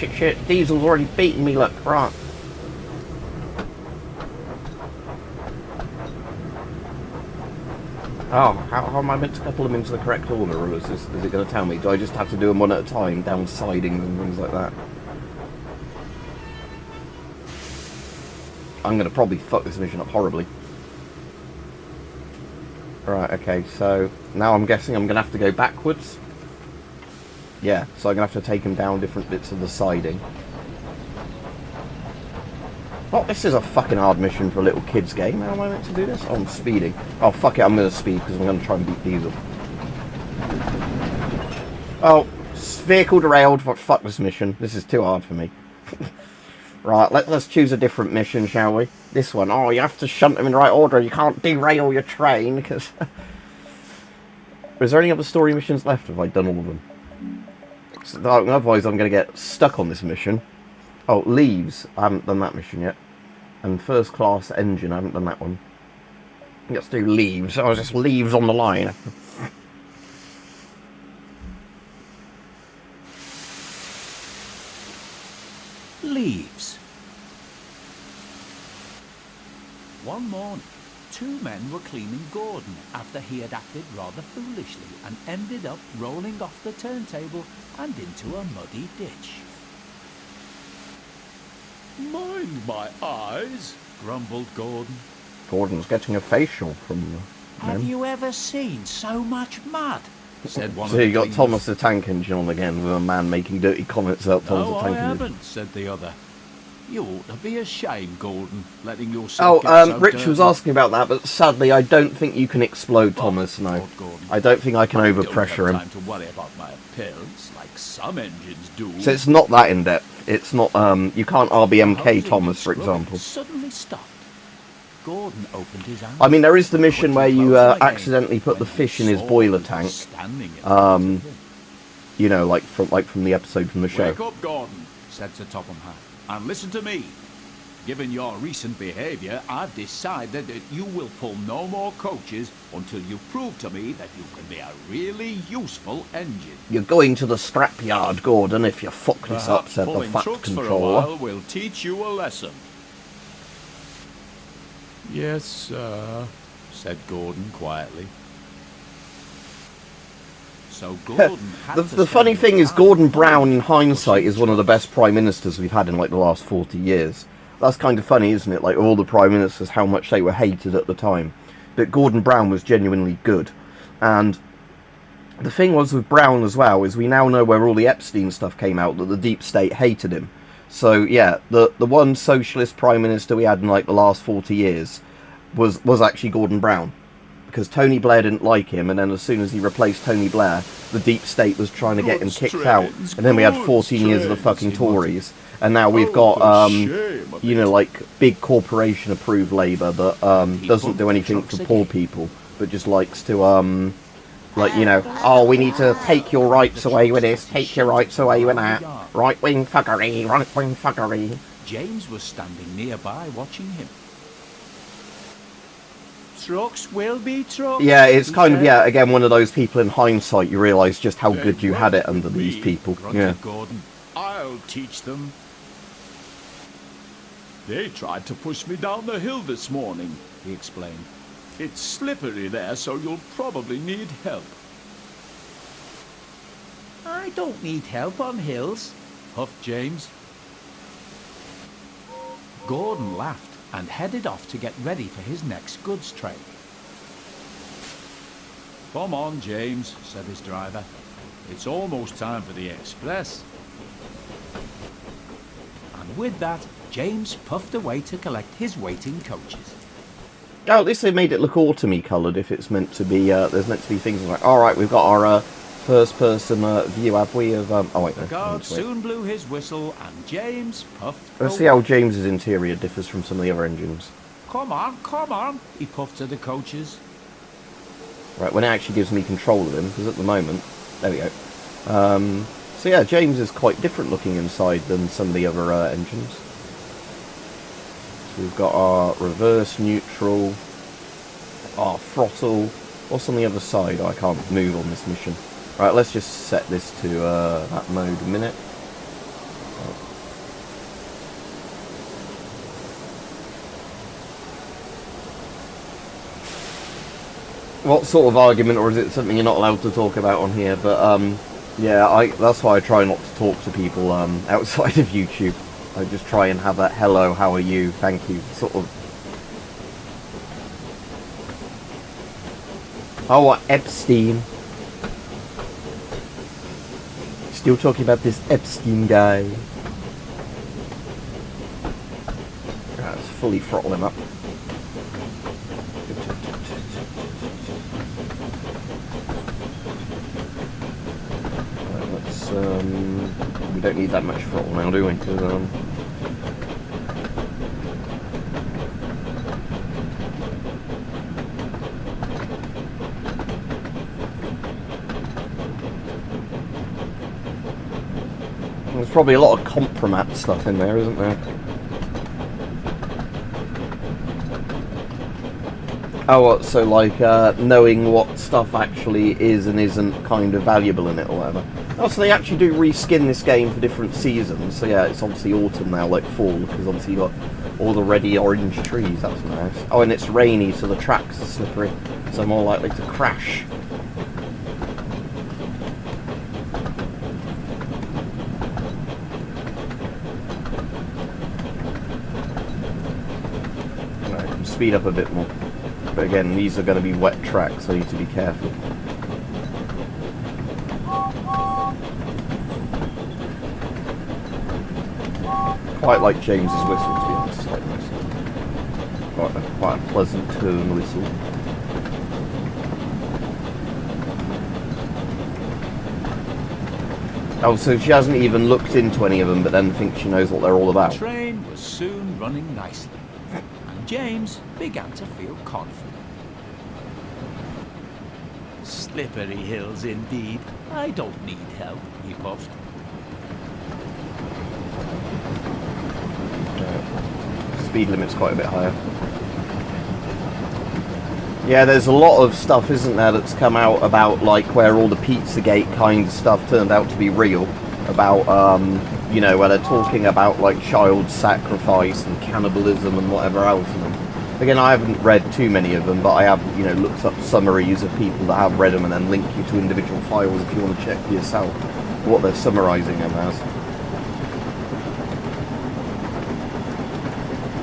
Diesel's already beaten me, look. Right. Oh, how am I meant to couple them into the correct order, or is it going to tell me? Do I just have to do them one at a time, down sidings and things like that? I'm going to probably fuck this mission up horribly. Right, okay, so now I'm guessing I'm going to have to go backwards. Yeah, so I'm going to have to take them down different bits of the siding. Oh, this is a fucking hard mission for a little kid's game. How am I meant to do this? Oh, I'm speeding. Oh, fuck it, I'm going to speed because I'm going to try and beat Diesel. Oh, vehicle derailed. Fuck this mission. This is too hard for me. Right, let's choose a different mission, shall we? This one. Oh, you have to shunt them in the right order. You can't derail your train because... Is there any other story missions left? Have I done all of them? So, otherwise, I'm going to get stuck on this mission. Oh, Leaves. I haven't done that mission yet. And First Class Engine. I haven't done that one. Let's do Leaves. Oh, just Leaves on the line. Leaves. One morning, 2 men were cleaning Gordon after he had acted rather foolishly and ended up rolling off the turntable and into a muddy ditch. Mind my eyes, grumbled Gordon. Gordon's getting a facial from them. Have you ever seen so much mud? Said one So of the you got cleaners. Thomas the Tank Engine on again with a man making dirty comments about Thomas No, the I Tank Engine. haven't, said the other. You ought to be ashamed, Gordon, letting yourself Oh, get so Rich dirty. was asking about that, but sadly I don't think you can explode Thomas, no. Lord Gordon, I don't think I can I don't overpressure have him. time to worry about my appearance like some engines do. So it's not that in-depth. It's not, you can't RBMK Hosing Thomas, for and scrubbing example. Suddenly stopped Gordon opened his eyes. I mean, there is the mission where you Close again accidentally put the when fish he in his saw boiler who was tank. standing in front of him. You know, like from the episode from the show. Wake up, Gordon, said Sir Topham Hatt, and listen to me. Given your recent behaviour, I've decided that you will pull no more coaches until you prove to me that you can be a really useful engine. You're going to the scrapyard, Gordon, if you fuck this up, Perhaps said the pulling Fat trucks for a Controller. while will teach you a lesson. Yes, sir, said Gordon quietly. So Gordon had to The funny spend thing is, time Gordon Brown, in pushing hindsight, is one of the best prime ministers we've had in like the last 40 years. That's kind of funny, isn't it? Like all the prime ministers, how much they were hated at the time. But Gordon Brown was genuinely good. And the thing was with Brown as well, is we now know where all the Epstein stuff came out, that the deep state hated him. So yeah, the one socialist prime minister we had in like the last 40 years was actually Gordon Brown. Because Tony Blair didn't like him, and then as soon as he replaced Tony Blair, the deep state was trying to get him kicked out. And then we had 14 years of the fucking Tories. And now we've got, you know, like, big corporation-approved Labour that doesn't do anything for poor people, but just likes to, like, you know, oh, we need to take your rights away with this, take your rights away with that, right-wing fuckery, right-wing fuckery. James was standing nearby watching him. Trucks will be trucks. Yeah, it's kind of, yeah, again, one of those people in hindsight, you realise just how good you had it under these people. Yeah. Gordon. I'll teach them. They tried to push me down the hill this morning, he explained. It's slippery there, so you'll probably need help. I don't need help on hills, huffed James. Gordon laughed and headed off to get ready for his next goods train. Come on, James, said his driver. It's almost time for the express. And with that, James puffed away to collect his waiting coaches. Oh, at least they made it look autumny coloured if it's meant to be, there's meant to be things like, alright, we've got our first-person view, have we, of, oh wait, no. The guard soon blew his whistle and James puffed Let's away. see how James's interior differs from some of the other engines. Come on, he puffed to the coaches. Right, when it actually gives me control of him, because at the moment, there we go. So yeah, James is quite different looking inside than some of the other engines. So we've got our reverse neutral, our throttle. What's on the other side? I can't move on this mission. Right, let's just set this to that mode a minute. What sort of argument, or is it something you're not allowed to talk about on here? But yeah, that's why I try not to talk to people outside of YouTube. I just try and have a hello, how are you, thank you, sort of. Oh, Epstein. Still talking about this Epstein guy. Let's fully throttle him up. We don't need that much throttle now, do we? 'Cause, there's probably a lot of compromat stuff in there, isn't there? Oh, so like knowing what stuff actually is and isn't kind of valuable in it or whatever. Oh, so they actually do reskin this game for different seasons. So yeah, it's obviously autumn now, like fall, because obviously you got all the ready orange trees. That's nice. Oh, and it's rainy, so the tracks are slippery, so more likely to crash. Right, I can speed up a bit more. But again, these are going to be wet tracks, so I need to be careful. Quite like James's whistle, to be honest. It's like nice. Quite a pleasant tone whistle. Oh, so she hasn't even looked into any of them, but then thinks she knows what they're all about. The train was soon running nicely, and James began to feel confident. Slippery hills indeed. I don't need help, he puffed. Speed limit's quite a bit higher. Yeah, there's a lot of stuff, isn't there, that's come out about, like, where all the Pizzagate kind of stuff turned out to be real. About, you know, where they're talking about, like, child sacrifice and cannibalism and whatever else. And again, I haven't read too many of them, but I have, you know, looked up summaries of people that have read them and then link you to individual files if you want to check for yourself what they're summarising them as.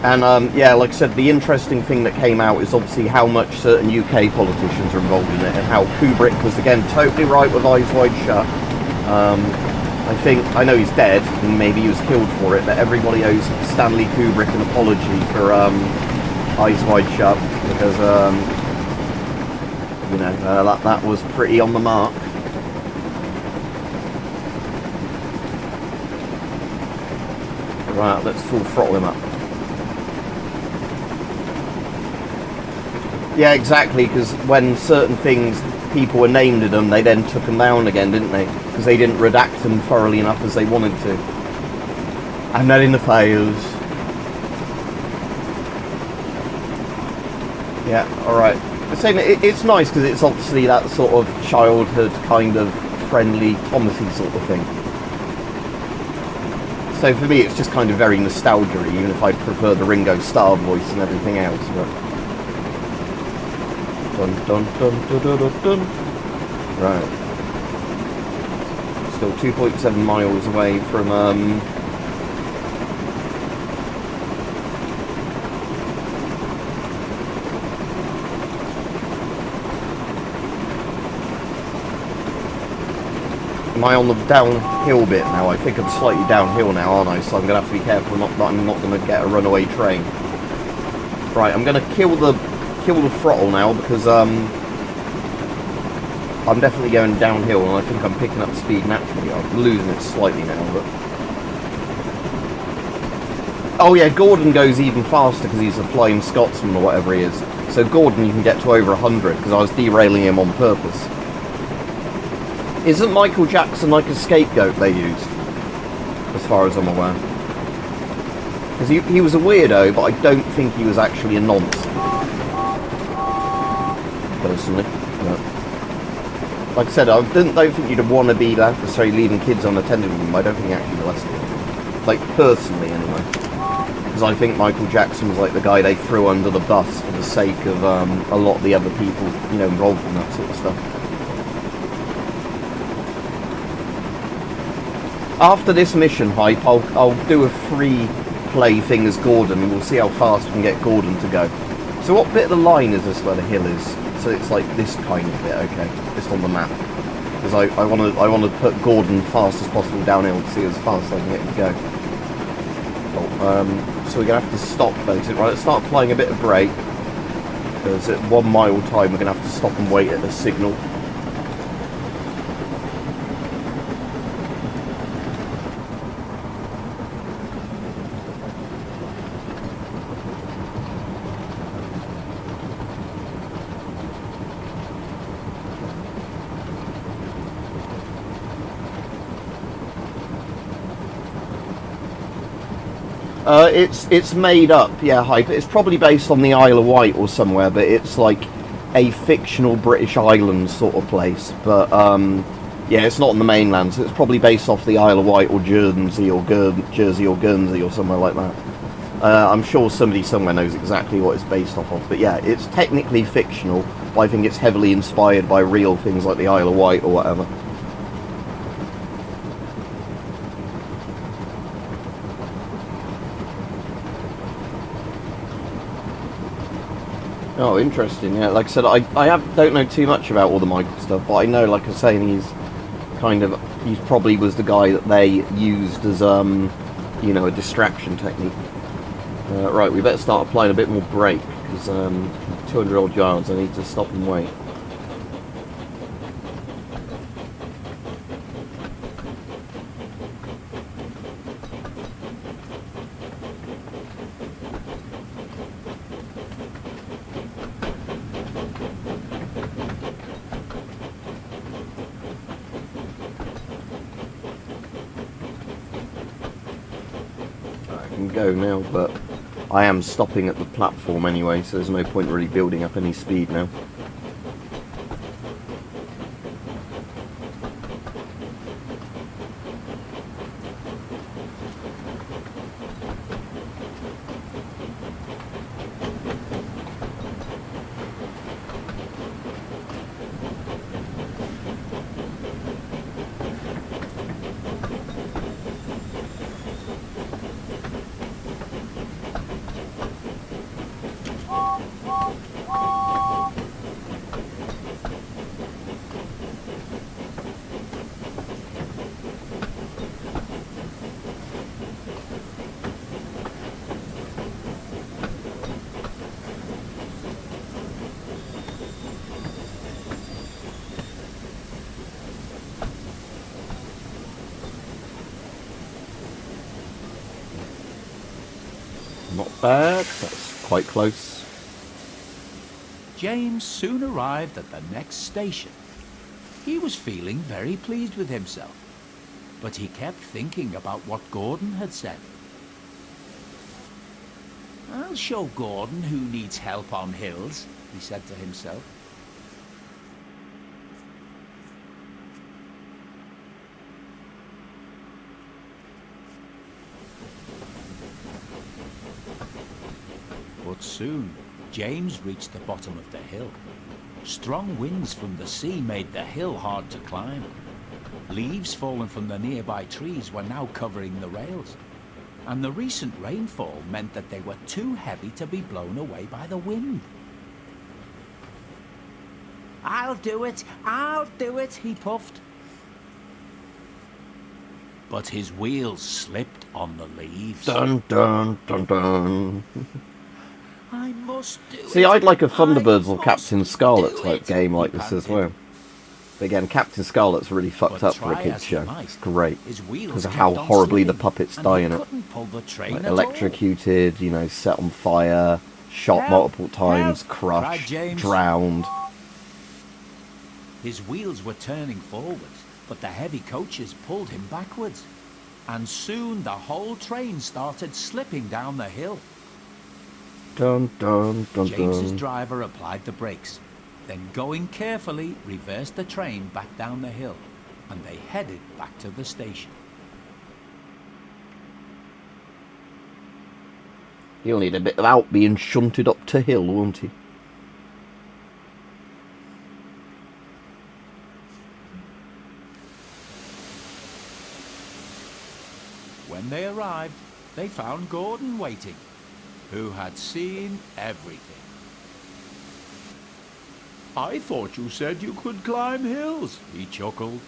And, yeah, like I said, the interesting thing that came out is obviously how much certain UK politicians are involved in it, and how Kubrick was, again, totally right with Eyes Wide Shut. I know he's dead, and maybe he was killed for it, but everybody owes Stanley Kubrick an apology for Eyes Wide Shut, because, you know, that was pretty on the mark. Right, let's full throttle him up. Yeah, exactly, because when certain things, people were named in them, they then took them down again, didn't they? Because they didn't redact them thoroughly enough as they wanted to. And then in the files. Yeah, alright. It's nice because it's obviously that sort of childhood kind of friendly comedy sort of thing. So for me it's just kind of very nostalgia-y, even if I prefer the Ringo Starr voice and everything else. But dun dun dun dun dun dun dun. Right. Still 2.7 miles away from Am I on the downhill bit now? I think I'm slightly downhill now, aren't I? So I'm going to have to be careful that I'm not going to get a runaway train. Right, I'm going to kill the throttle now because I'm definitely going downhill and I think I'm picking up speed naturally. I'm losing it slightly now, but... Oh yeah, Gordon goes even faster because he's a flying Scotsman or whatever he is. So Gordon you can get to over 100 because I was derailing him on purpose. Isn't Michael Jackson like a scapegoat they used? As far as I'm aware. Because he was a weirdo, but I don't think he was actually a nonce. Personally. No. Like I said, I don't think you'd want to be necessarily leaving kids unattended with them. I don't think he actually molested them. Like, personally, anyway. Because I think Michael Jackson was like the guy they threw under the bus for the sake of a lot of the other people, you know, involved in that sort of stuff. After this mission hype, I'll do a free play thing as Gordon, and we'll see how fast we can get Gordon to go. So what bit of the line is this where the hill is? So it's like this kind of bit, okay, just on the map. Because I want to put Gordon fast as possible downhill to see as fast as I can get him to go. Oh, so we're going to have to stop basically. Right, let's start applying a bit of brake. Because at 1 mile time we're going to have to stop and wait at the signal. It's made up, yeah, hype. It's probably based on the Isle of Wight or somewhere, but it's like a fictional British island sort of place. But yeah, it's not on the mainland, so it's probably based off the Isle of Wight or Jersey or Jersey or Guernsey or somewhere like that. I'm sure somebody somewhere knows exactly what it's based off of, but yeah, it's technically fictional. But I think it's heavily inspired by real things like the Isle of Wight or whatever. Oh, interesting. Yeah, like I said, I don't know too much about all the Michael stuff, but I know, like I was saying, he probably was the guy that they used as you know, a distraction technique. Right, we better start applying a bit more brake because 200 odd yards. I need to stop and wait. go now, but I am stopping at the platform anyway, so there's no point really building up any speed now. Not bad, that's quite close. James soon arrived at the next station. He was feeling very pleased with himself, but he kept thinking about what Gordon had said. "I'll show Gordon who needs help on hills," he said to himself. But soon, James reached the bottom of the hill. Strong winds from the sea made the hill hard to climb. Leaves fallen from the nearby trees were now covering the rails, and the recent rainfall meant that they were too heavy to be blown away by the wind. I'll do it, he puffed. But his wheels slipped on the leaves. Dun dun dun dun. I must do it. See, I'd like a Thunderbirds or I Captain must Scarlet do type it, game like he this as panted. well. But again, Captain Scarlet's really fucked But up for a try kids as he show. might, It's great. his wheels Because of kept how on horribly the slipping, puppets and die he in it. couldn't pull the train Like at all. electrocuted, you know, set on fire, shot Help! multiple times, Help! crushed, cried James. drowned. His wheels were turning forwards, but the heavy coaches pulled him backwards. And soon the whole train started slipping down the hill. Dun dun dun James's dun. driver applied the brakes, then going carefully reversed the train back down the hill, and they headed back to the station. He'll need a bit of help being shunted up to hill, won't he? When they arrived, they found Gordon waiting, who had seen everything. "I thought you said you could climb hills," he chuckled.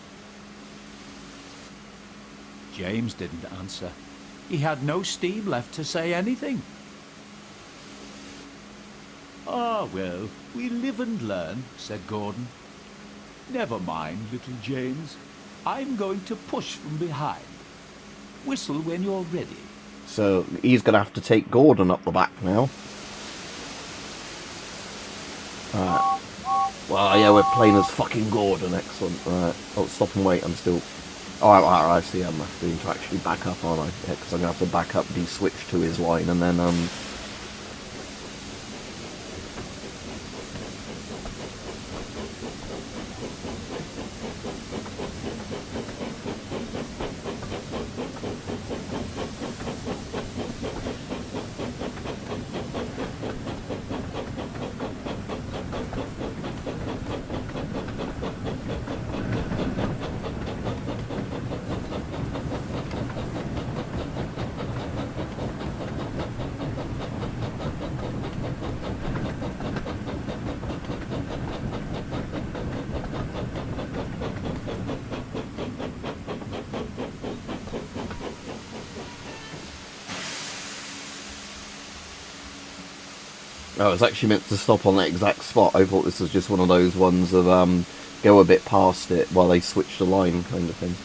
James didn't answer. He had no steam left to say anything. "Ah, well, we live and learn," said Gordon. "Never mind, little James. I'm going to push from behind. Whistle when you're ready." So he's going to have to take Gordon up the back now. Alright. Well, yeah, we're playing as fucking Gordon. Excellent. Alright. Oh, stop and wait. I'm still... Oh, I see. I'm having to actually back up, aren't I? Yeah, because I'm going to have to back up, de-switch to his line, and then, I was actually meant to stop on that exact spot. I thought this was just one of those ones of go a bit past it while they switch the line kind of thing.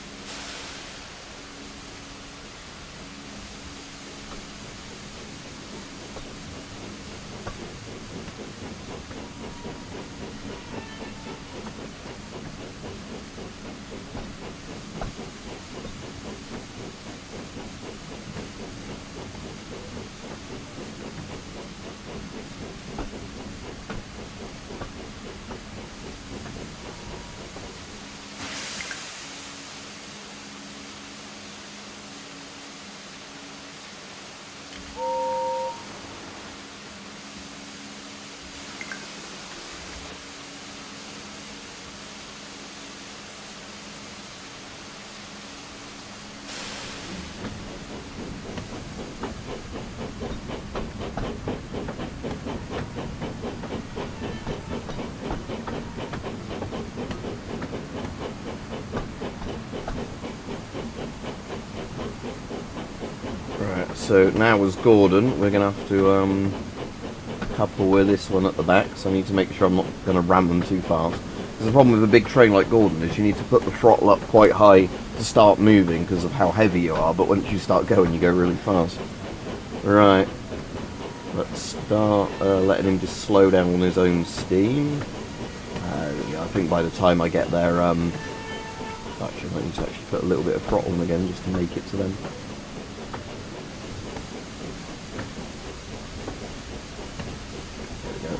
so now as Gordon, we're going to have to couple with this one at the back, so I need to make sure I'm not going to ram them too fast. Because the problem with a big train like Gordon is you need to put the throttle up quite high to start moving because of how heavy you are, but once you start going, you go really fast. Right, let's start letting him just slow down on his own steam. Yeah, I think by the time I get there, actually I need to actually put a little bit of throttle on again just to make it to them. There we go.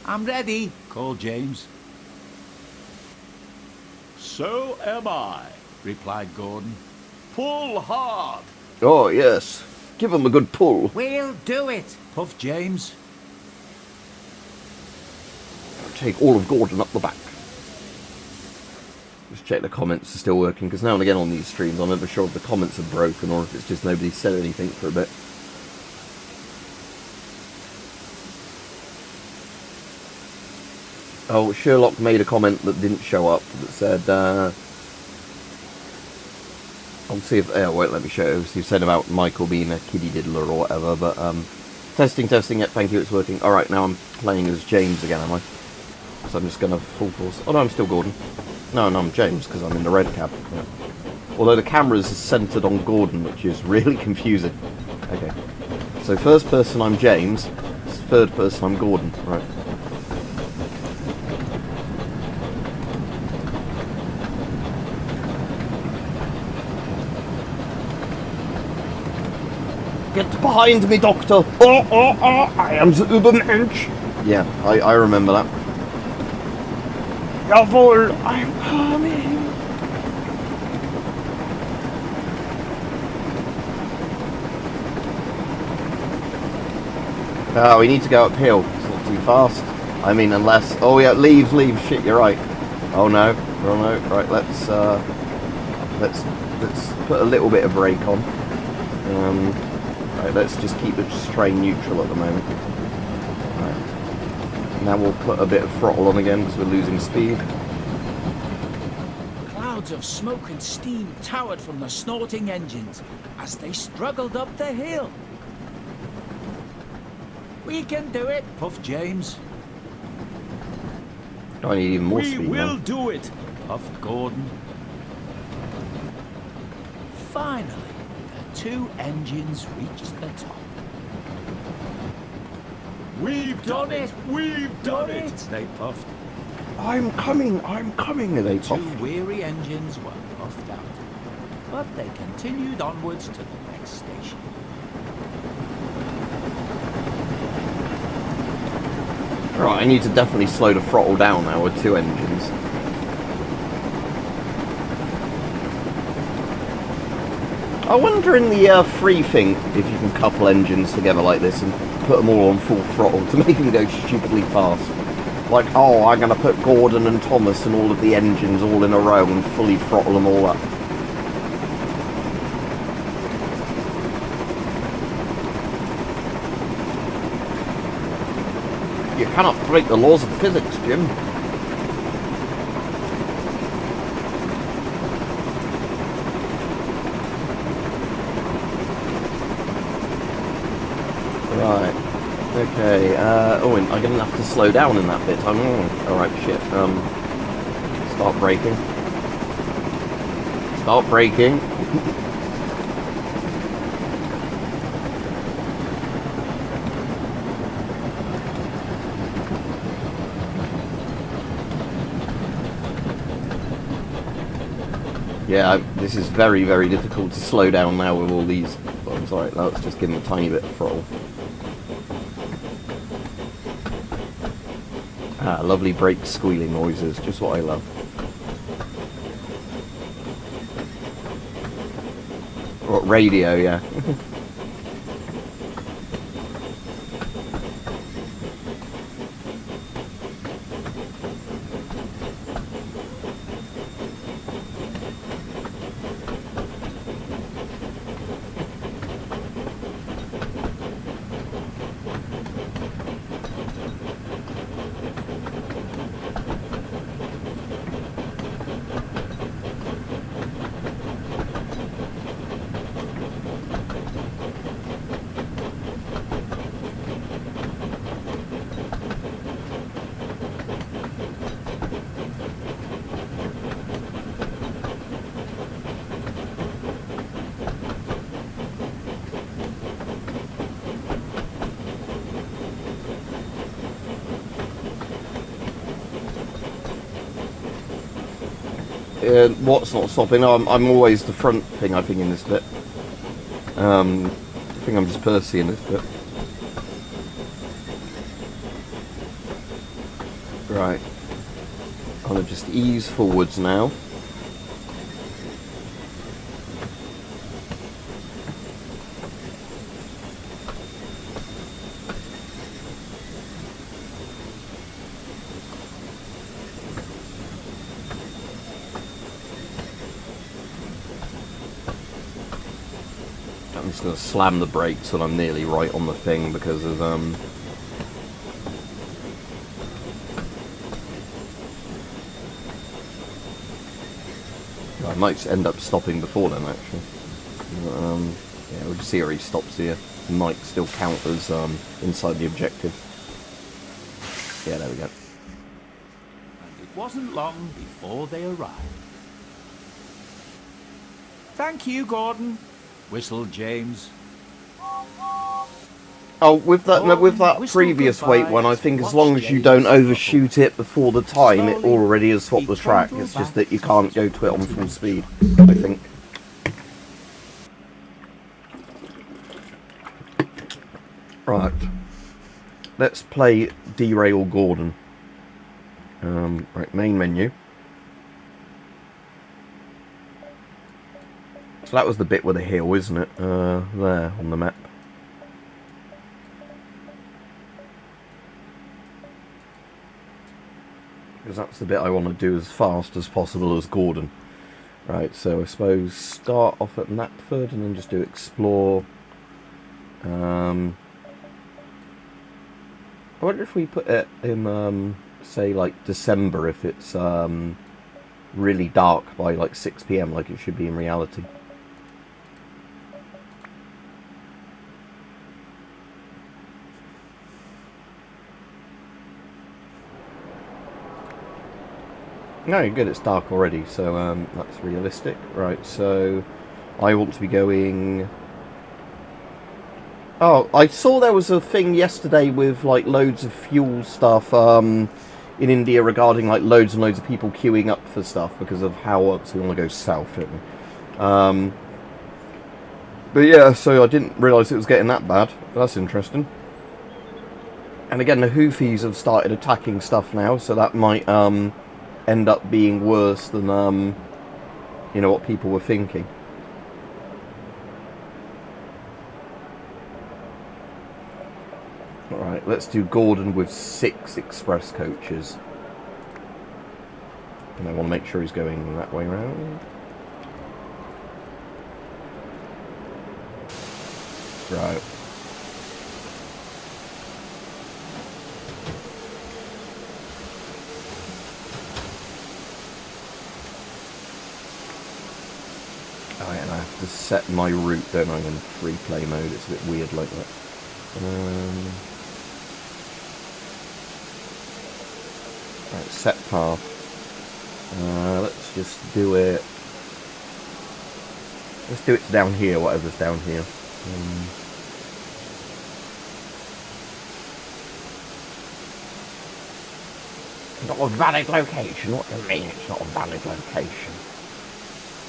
I'm ready, called James. So am I, replied Gordon. Pull hard. Oh yes, give him a good pull. We'll do it, puffed James. Take all of Gordon up the back. Just check the comments are still working, because now and again on these streams I'm never sure if the comments are broken or if it's just nobody said anything for a bit. Oh, Sherlock made a comment that didn't show up that said, I'll see if, wait, let me show you. He said about Michael being a kiddie diddler or whatever, but, testing, yeah, thank you, it's working. Alright, now I'm playing as James again, am I? So I'm just going to full force. Oh no, I'm still Gordon. No, I'm James, because I'm in the red cab. Yeah. Although the camera's centered on Gordon, which is really confusing. Okay. So first person I'm James, third person I'm Gordon. Right. Get behind me, Doctor! Oh, I am the Übermensch! Yeah, I remember that. Jawohl, I'm coming! Oh, we need to go uphill. It's not too fast. I mean, unless... Oh, yeah, leave. Shit, you're right. Oh, no. Right, let's put a little bit of brake on. Right, let's just keep the train neutral at the moment. Right. Now we'll put a bit of throttle on again because we're losing speed. Clouds of smoke and steam towered from the snorting engines as they struggled up the hill. We can do it, puffed James. I need even more speed We will now. do it, puffed Gordon. Finally, the two engines reached the top. We've done it! We've done it! They puffed. I'm coming, they Two puffed. weary engines were puffed out, but they continued onwards to the next station. Right, I need to definitely slow the throttle down now with two engines. I wonder in the free thing if you can couple engines together like this and put them all on full throttle to make them go stupidly fast. Like, oh, I'm going to put Gordon and Thomas and all of the engines all in a row and fully throttle them all up. You cannot break the laws of physics, Jim. Right. Okay. Oh, and I'm gonna have to slow down in that bit. All right. Shit. Start braking. Start braking. Yeah, this is very, very difficult to slow down now with all these buttons. Alright, let's just give them a tiny bit of throttle. Ah, lovely brake squealing noises, just what I love. What, radio, yeah. What's not stopping? I'm always the front thing, I think, in this bit. I think I'm just Percy in this bit. Right. I'm going to just ease forwards now. I'm just going to slam the brakes when I'm nearly right on the thing because of I might end up stopping before then, actually. Yeah, we'll just see where he stops here. Might still count as inside the objective. Yeah, there we go. And it wasn't long before they arrived. Thank you, Gordon, whistled James. Oh, with that previous weight one, I think as long as you don't overshoot it before the time, it already has swapped the track. It's just that you can't go to it on full speed, I think. Right. Let's play Derail Gordon. Right, main menu. So that was the bit with the hill, isn't it? There on the map. Because that's the bit I want to do as fast as possible as Gordon. Right, so I suppose start off at Knapford and then just do explore. I wonder if we put it in, say, like December, if it's really dark by like 6 PM, like it should be in reality. No, good, it's dark already, so that's realistic. Right, so I want to be going... Oh, I saw there was a thing yesterday with like loads of fuel stuff in India regarding like loads and loads of people queuing up for stuff because of how we want to go south, don't we? But yeah, so I didn't realise it was getting that bad. That's interesting. And again, the Houthis have started attacking stuff now, so that might end up being worse than you know, what people were thinking. Alright, let's do Gordon with 6 express coaches. And I want to make sure he's going that way around. Right. Alright, and I have to set my route, don't I, in free play mode. It's a bit weird like that. Right, set path. Let's just do it. Let's do it down here, whatever's down here. Not a valid location. What do you mean it's not a valid location?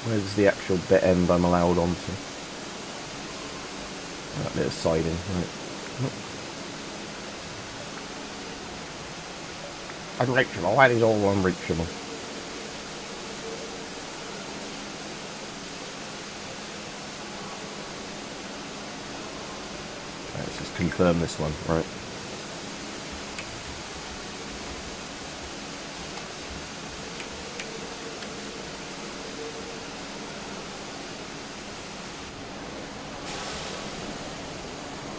Where's the actual bit end I'm allowed onto? That bit of siding, right. Unreachable, that is all unreachable. Right, let's just confirm this one, right.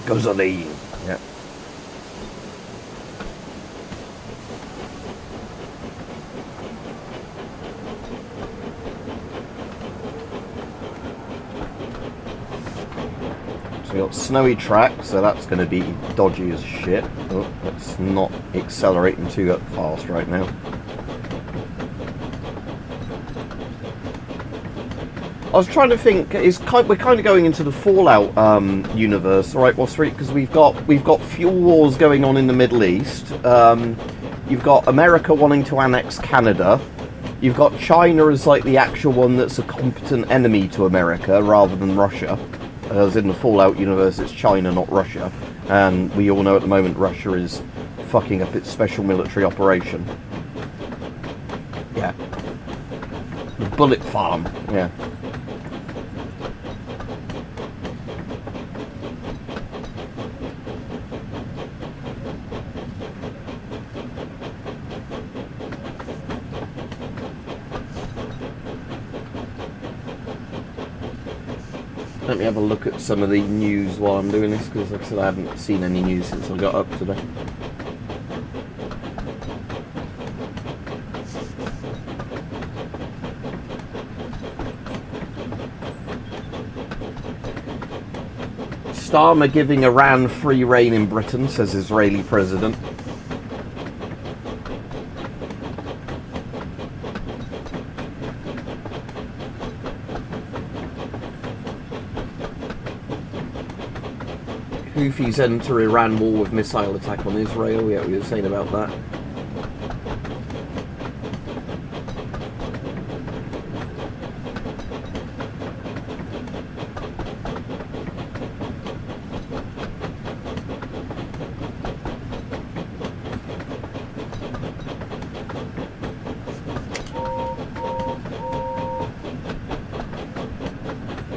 Gasoline, yeah. So we got snowy track, so that's going to be dodgy as shit. Oh, let's not accelerating too fast right now. I was trying to think. We're kind of going into the Fallout universe, right? Because we've got fuel wars going on in the Middle East. You've got America wanting to annex Canada. You've got China as like the actual one that's a competent enemy to America rather than Russia. As in the Fallout universe, it's China, not Russia. And we all know at the moment Russia is fucking up its special military operation. Yeah. The bullet farm, yeah. Let me have a look at some of the news while I'm doing this, because like I said, I haven't seen any news since I got up today. Starmer giving Iran free rein in Britain, says Israeli president. Houthis enter Iran war with missile attack on Israel. Yeah, we were saying about that.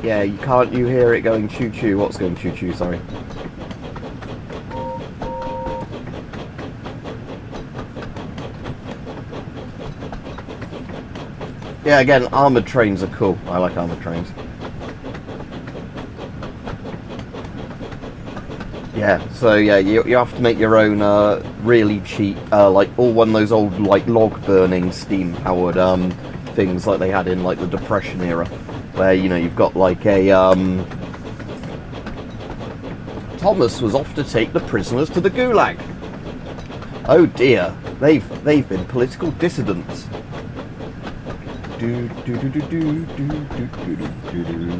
Yeah, you hear it going choo-choo. What's going choo-choo, sorry? Yeah, again, armoured trains are cool. I like armoured trains. Yeah, so yeah, you have to make your own really cheap, like all one of those old like log burning steam powered things like they had in like the Depression era, where you know you've got like a Thomas was off to take the prisoners to the Gulag. Oh dear, they've been political dissidents. Do do do do do do do do do do.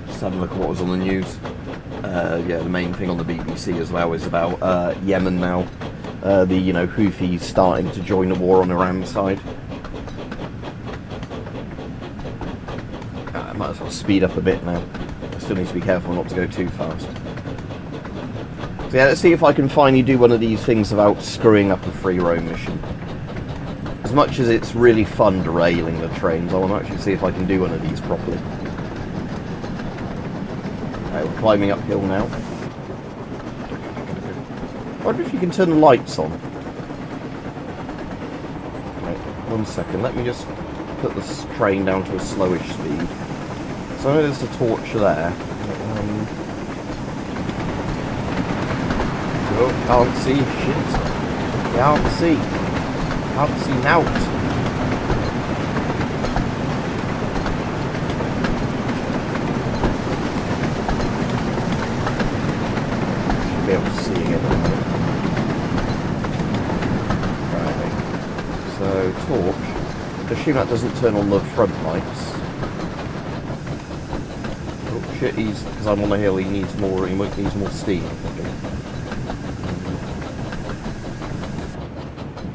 Just having a look at what was on the news. Yeah, the main thing on the BBC as well is about Yemen now. The Houthis starting to join the war on Iran's side. I might as well speed up a bit now. I still need to be careful not to go too fast. So yeah, let's see if I can finally do one of these things about screwing up a free roam mission. As much as it's really fun derailing the trains, I want to actually see if I can do one of these properly. Okay, we're climbing uphill now. I wonder if you can turn the lights on. Right, 1 second, let me just put this train down to a slowish speed. So I know there's a torch there. Oh, can't see shit. Can't see. Can't see nout. Should be able to see again. Right. So, torch. Assume that doesn't turn on the front lights. Oh shit, because I'm on a hill, he needs more steam.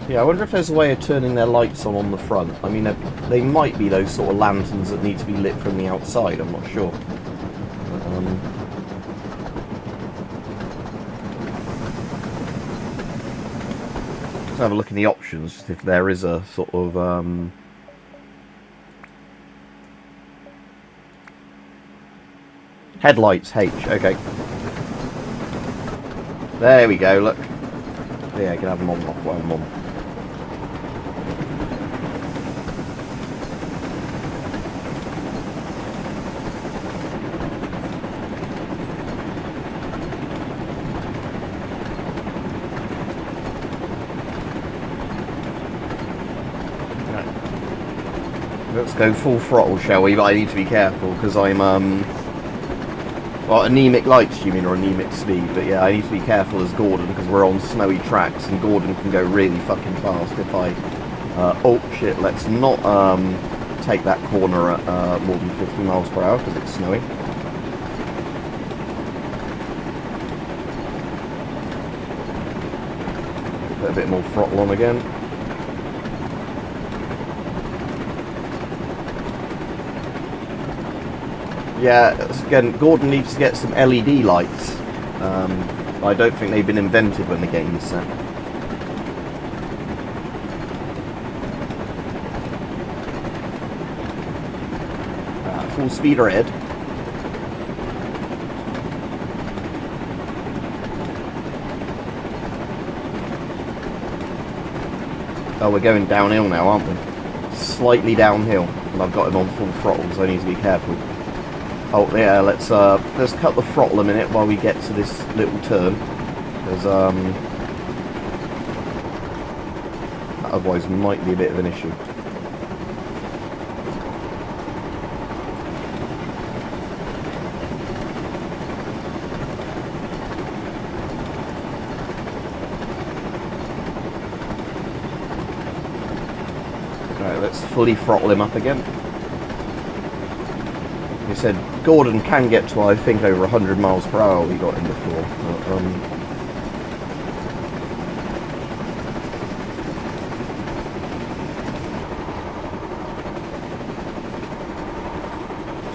Yeah, I wonder if there's a way of turning their lights on the front. I mean, they might be those sort of lanterns that need to be lit from the outside, I'm not sure. Let's have a look in the options, if there is a sort of... Headlights, H, okay. There we go, look. Yeah, you can have them on and off while I'm on. Let's go full throttle, shall we? But I need to be careful because I'm well, anemic lights, you mean, or anemic speed? But yeah, I need to be careful as Gordon because we're on snowy tracks, and Gordon can go really fucking fast if I. Oh shit! Let's not take that corner at more than 50 miles per hour because it's snowy. Put a bit more throttle on again. Yeah, again, Gordon needs to get some LED lights. I don't think they've been invented when the game is set. Full speed ahead. Oh, we're going downhill now, aren't we? Slightly downhill, and I've got him on full throttle, so I need to be careful. Oh yeah, let's cut the throttle a minute while we get to this little turn, because otherwise it might be a bit of an issue. Right, let's fully throttle him up again. He said Gordon can get to, I think, over 100 miles per hour we got him before.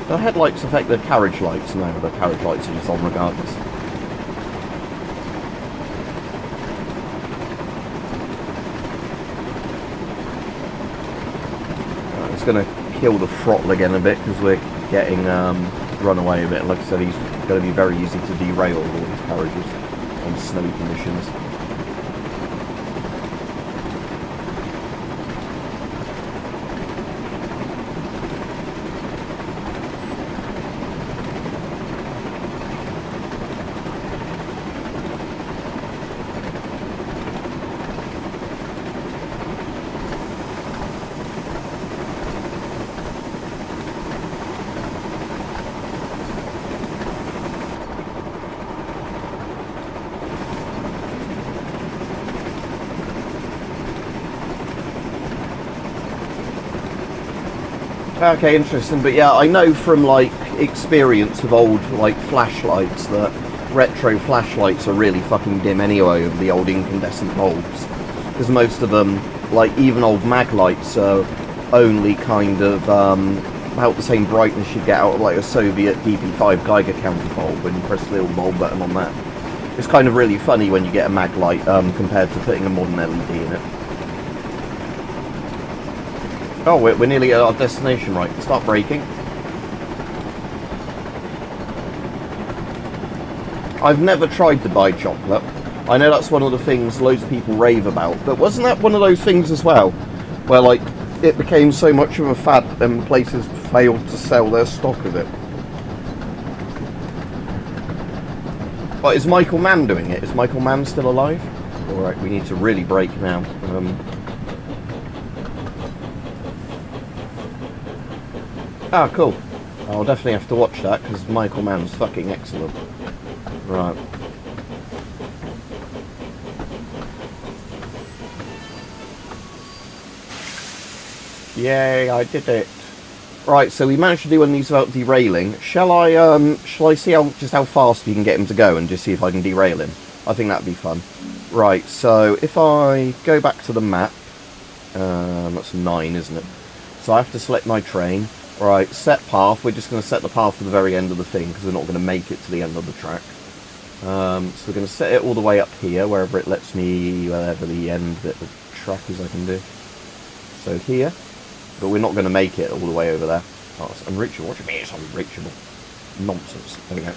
The headlights affect the carriage lights. No, the carriage lights are just on regardless. Right, it's going to kill the throttle again a bit because we're getting run away a bit. Like I said, he's going to be very easy to derail all these carriages on snowy conditions. Okay, interesting, but yeah, I know from like experience of old like flashlights that retro flashlights are really fucking dim anyway over the old incandescent bulbs, because most of them, like even old mag lights, are only kind of about the same brightness you get out of like a Soviet DP5 Geiger counter bulb when you press the little bulb button on that. It's kind of really funny when you get a mag light compared to putting a modern LED in it. Oh, we're nearly at our destination, right? Start braking. I've never tried to buy chocolate. I know that's one of the things loads of people rave about, but wasn't that one of those things as well, where like it became so much of a fad that then places failed to sell their stock of it? But is Michael Mann doing it? Is Michael Mann still alive? Alright, we need to really brake now. Ah, cool. I'll definitely have to watch that, because Michael Mann's fucking excellent. Right. Yay, I did it. Right, so we managed to do one of these without derailing. Shall I see how fast we can get him to go and just see if I can derail him? I think that'd be fun. Right, so if I go back to the map, that's 9, isn't it? So I have to select my train. Right, set path. We're just going to set the path to the very end of the thing because we're not going to make it to the end of the track. So we're going to set it all the way up here, wherever it lets me, wherever the end bit of the track is I can do. So here, but we're not going to make it all the way over there. Oh, it's unreachable. What do you mean it's unreachable? Nonsense. There we go.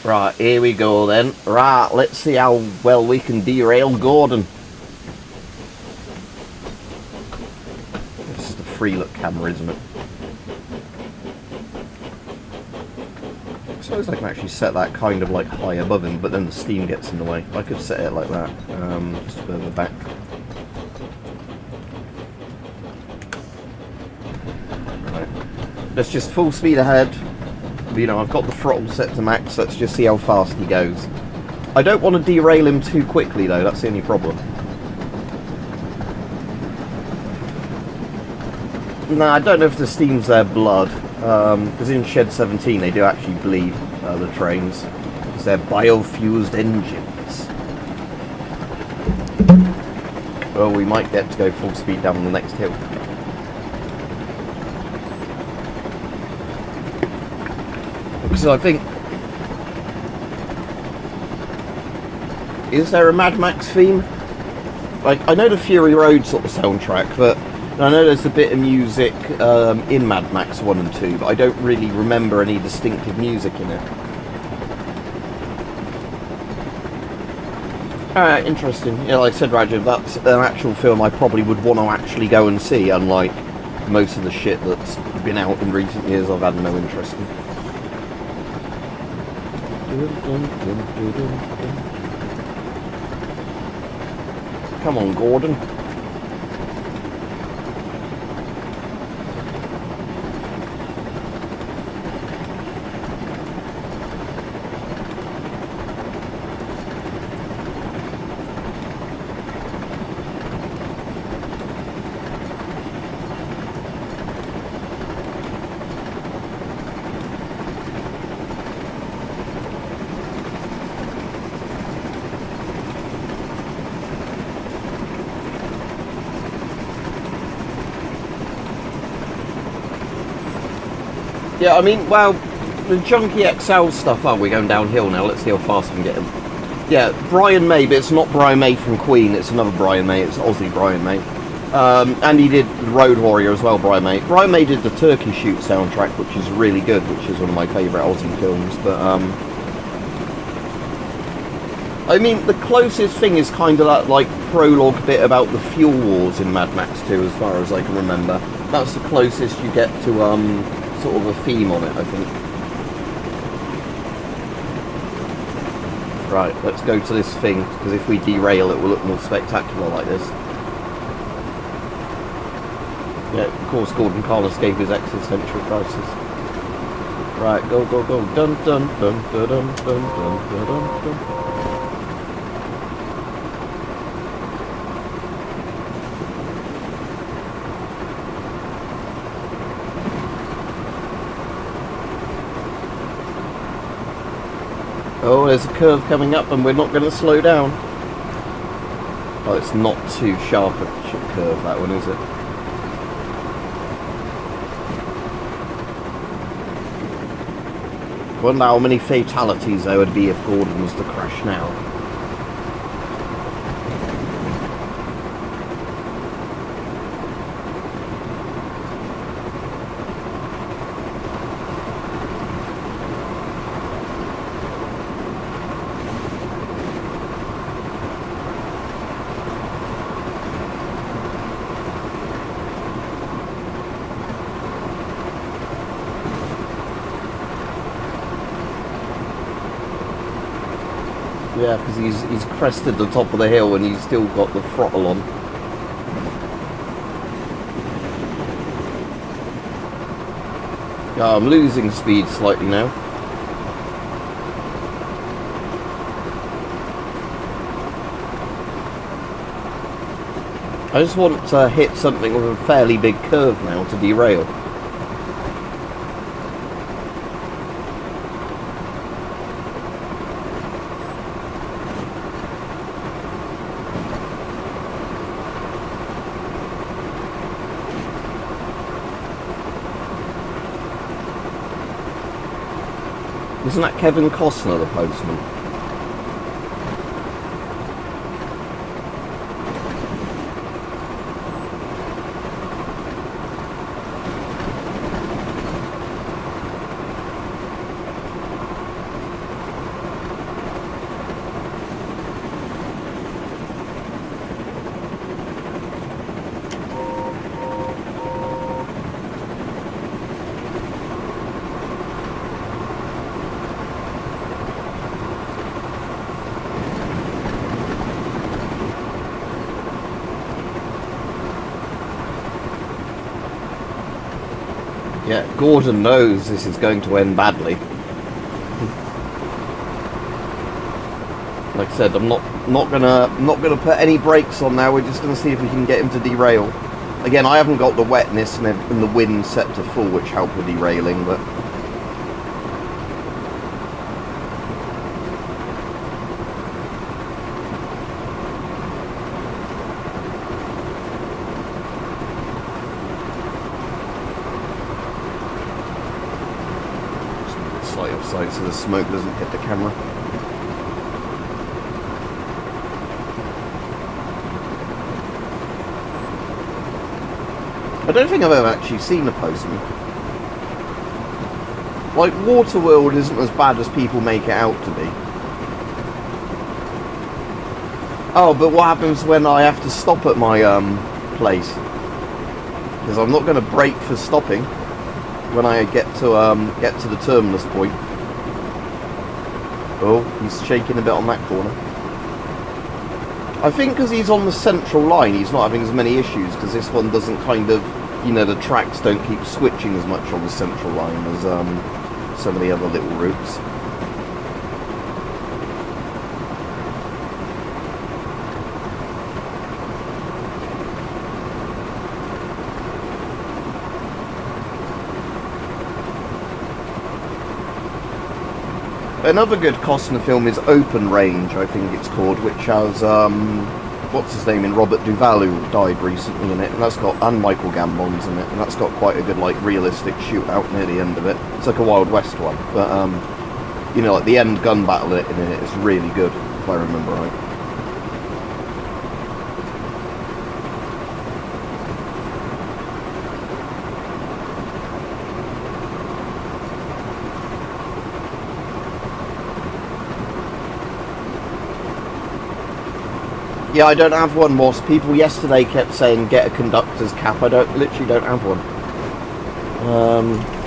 Right, here we go then. Right, let's see how well we can derail Gordon. This is the free look camera, isn't it? I suppose I can actually set that kind of like high above him, but then the steam gets in the way. I could set it like that, just further back. Right. Let's just full speed ahead. You know, I've got the throttle set to max. Let's just see how fast he goes. I don't want to derail him too quickly though, that's the only problem. Nah, I don't know if the steam's their blood, because in Shed 17 they do actually bleed the trains, because they're biofused engines. Oh, we might get to go full speed down the next hill. Because I think... Is there a Mad Max theme? Like, I know the Fury Road sort of soundtrack, but I know there's a bit of music in Mad Max 1 and 2, but I don't really remember any distinctive music in it. Alright, interesting. Yeah, like I said, Rajiv, that's an actual film I probably would want to actually go and see, unlike most of the shit that's been out in recent years I've had no interest in. Come on, Gordon. Yeah, I mean, well, the Junkie XL stuff... Oh, we're going downhill now. Let's see how fast we can get him. Yeah, Brian May, but it's not Brian May from Queen. It's another Brian May. It's Aussie Brian May. And he did Road Warrior as well, Brian May. Brian May did the Turkey Shoot soundtrack, which is really good, which is one of my favourite Aussie films. But, I mean, the closest thing is kind of that, like, prologue bit about the fuel wars in Mad Max 2, as far as I can remember. That's the closest you get to, sort of a theme on it, I think. Right, let's go to this thing, because if we derail it will look more spectacular like this. Yeah, of course Gordon can't escape his existential crisis. Right, go, go, go. Dun dun dun dun dun dun dun dun dun. Oh, there's a curve coming up and we're not going to slow down. Oh, it's not too sharp a curve, that one, is it? Wonder how many fatalities there would be if Gordon was to crash now. Yeah, because he's crested the top of the hill and he's still got the throttle on. I'm losing speed slightly now. I just want to hit something with a fairly big curve now to derail. Isn't that Kevin Costner, the postman? Yeah, Gordon knows this is going to end badly. Like I said, I'm not gonna put any brakes on now. We're just gonna see if we can get him to derail. Again, I haven't got the wetness and the wind set to full, which help with derailing, but. sight offside so the smoke doesn't hit the camera. I don't think I've ever actually seen a postman. Like, Waterworld isn't as bad as people make it out to be. Oh, but what happens when I have to stop at my place? Because I'm not going to brake for stopping when I get to the terminus point. Oh, he's shaking a bit on that corner. I think because he's on the central line, he's not having as many issues, because this one doesn't kind of, you know, the tracks don't keep switching as much on the central line as some of the other little routes. Another good Costner film is Open Range, I think it's called, which has, what's his name in Robert Duvall, who died recently in it, and that's got, and Michael Gambon's in it, and that's got quite a good, like, realistic shootout near the end of it. It's like a Wild West one, but, you know, like, the end gun battle in it is really good, if I remember right. Yeah, I don't have one, Moss. People yesterday kept saying get a conductor's cap. I literally don't have one.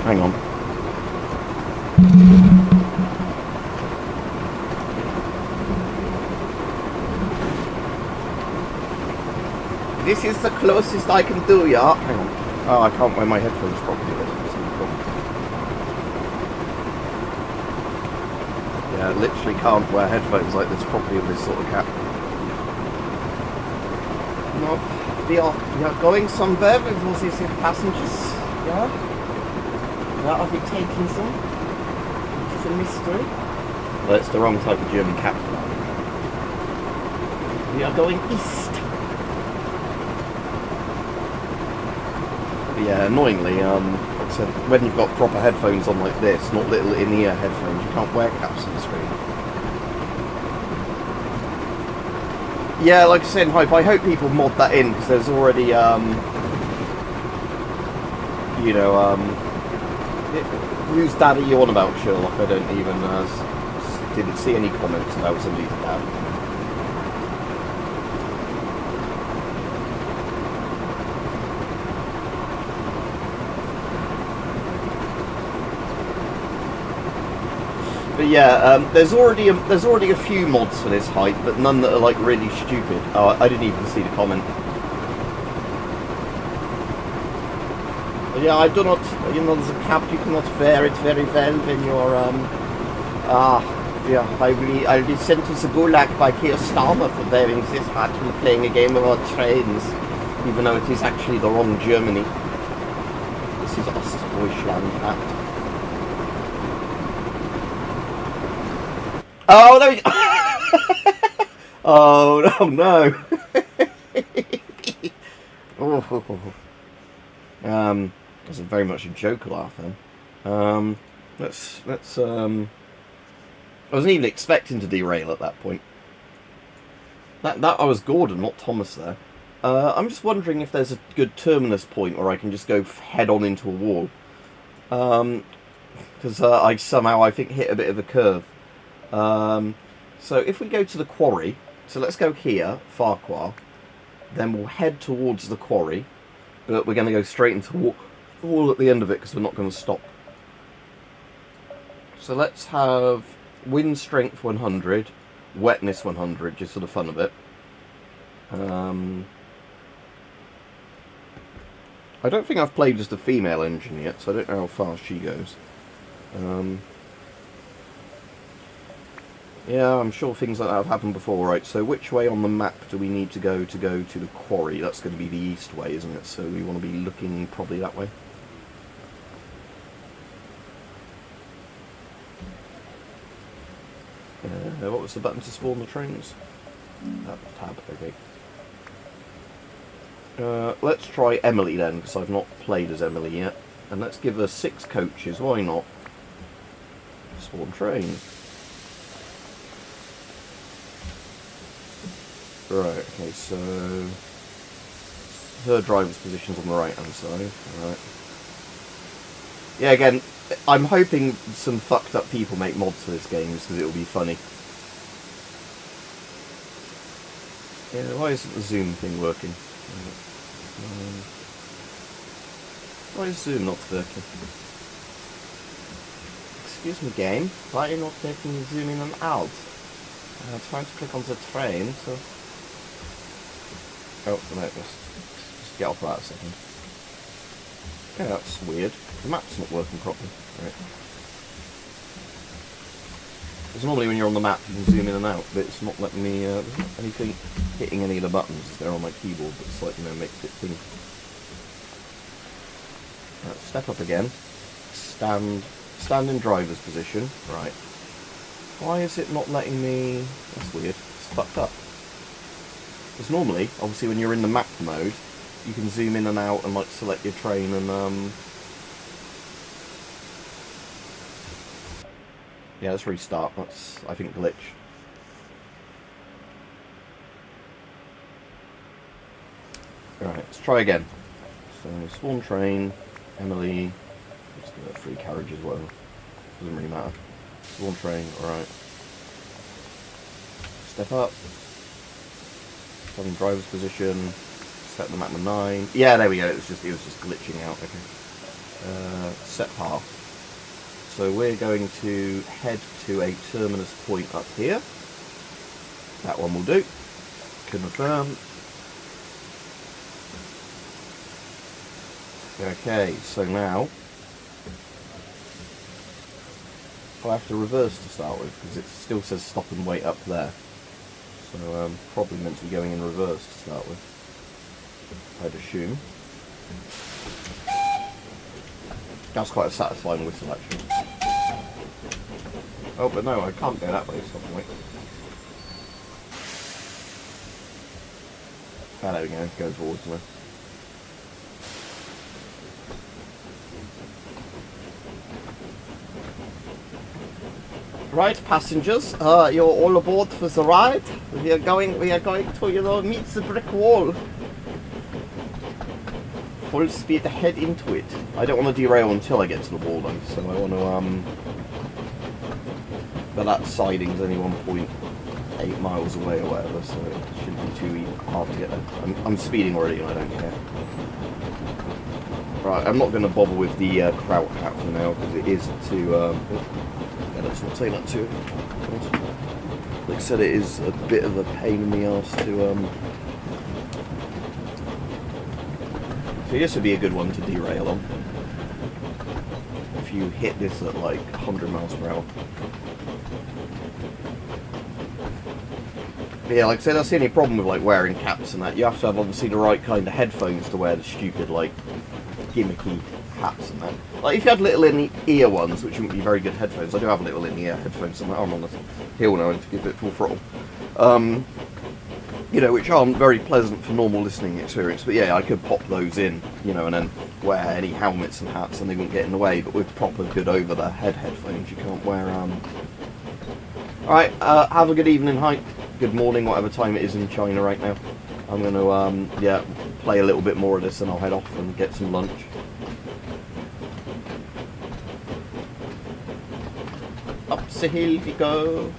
Hang on. This is the closest I can do, yeah. Hang on. Oh, I can't wear my headphones properly. Yeah, I literally can't wear headphones like this properly with this sort of cap. No, we are going somewhere with all these passengers, yeah? Where are we taking them? It is a mystery. Well, it's the wrong type of German cap. We are going east. But yeah, annoyingly, like I said, when you've got proper headphones on like this, not little in-ear headphones, you can't wear caps on the screen. Yeah, like I said in Hype, I hope people mod that in, because there's already, you know, whose dad are you on about, Sherlock? I don't even, didn't see any comments about somebody's dad. But yeah, there's already a few mods for this Hype, but none that are like really stupid. Oh, I didn't even see the comment. But yeah, I do not. You know, there's a cap you cannot wear it very well when you're yeah. I'll be sent to the Gulag by Keir Starmer for wearing this hat when playing a game about trains, even though it is actually the wrong Germany. This is Ostdeutschland hat. Oh, there we go. Oh no. That's very much a joke laugh then. Let's I wasn't even expecting to derail at that point. That I was Gordon, not Thomas there. I'm just wondering if there's a good terminus point where I can just go head on into a wall. Because I somehow, I think, hit a bit of a curve. So if we go to the quarry, so let's go here, Farquhar, then we'll head towards the quarry, but we're going to go straight into the wall at the end of it because we're not going to stop. So let's have wind strength 100, wetness 100, just for the fun of it. I don't think I've played as the female engine yet, so I don't know how fast she goes. Yeah, I'm sure things like that have happened before, right? So which way on the map do we need to go to the quarry? That's going to be the east way, isn't it? So we want to be looking probably that way. What was the button to spawn the trains? That tab, okay. Let's try Emily then, because I've not played as Emily yet. And let's give her 6 coaches, why not? Spawn train. Right, okay, so her driver's position's on the right hand side. Alright. Yeah, again, I'm hoping some fucked up people make mods for this game just because it'll be funny. Yeah, why isn't the zoom thing working? Why is zoom not working? Excuse me, game. Why are you not taking the zoom in and out? I'm trying to click on the train, so... Oh, no, just get off that a second. Okay, that's weird. The map's not working properly. Right. Because normally when you're on the map you can zoom in and out, but it's not letting me, anything hitting any of the buttons there on my keyboard that's like, you know, makes it think. Right, step up again. Stand in driver's position. Right. Why is it not letting me... That's weird. It's fucked up. Because normally, obviously when you're in the map mode, you can zoom in and out and like select your train and yeah, let's restart. That's, I think, glitch. Alright, let's try again. So, spawn train, Emily, let's do a free carriage as well. Doesn't really matter. Spawn train, alright. Step up. Step in driver's position. Set the map to 9. Yeah, there we go. It was just glitching out. Okay. Set path. So we're going to head to a terminus point up here. That one will do. Confirm. Okay, so now I have to reverse to start with because it still says stop and wait up there. So probably meant to be going in reverse to start with, I'd assume. That's quite a satisfying whistle, actually. Oh, but no, I can't go that way, stop and wait. Ah, there we go, going forwards now. Right, passengers, you're all aboard for the ride. We are going to, you know, meet the brick wall. Full speed ahead into it. I don't want to derail until I get to the wall though, so I want to, but that siding's only 1.8 miles away or whatever, so it shouldn't be too hard to get there. I'm speeding already and I don't care. Right, I'm not going to bother with the kraut hat for now, because it is too, yeah, let's not say that too. Like I said, it is a bit of a pain in the arse to, so this would be a good one to derail on. If you hit this at like 100 miles per hour. But yeah, like I said, that's the only problem with like wearing caps and that. You have to have obviously the right kind of headphones to wear the stupid like gimmicky hats and that. Like if you had little in-ear ones, which wouldn't be very good headphones. I do have little in-ear headphones on that. I'm on the hill now to give it full throttle. You know, which aren't very pleasant for normal listening experience. But yeah, I could pop those in, you know, and then wear any helmets and hats and they wouldn't get in the way. But with proper good over-the-head headphones, you can't wear... Alright, have a good evening, hi. Good morning, whatever time it is in China right now. I'm going to, yeah, play a little bit more of this and I'll head off and get some lunch. Up the hill we go.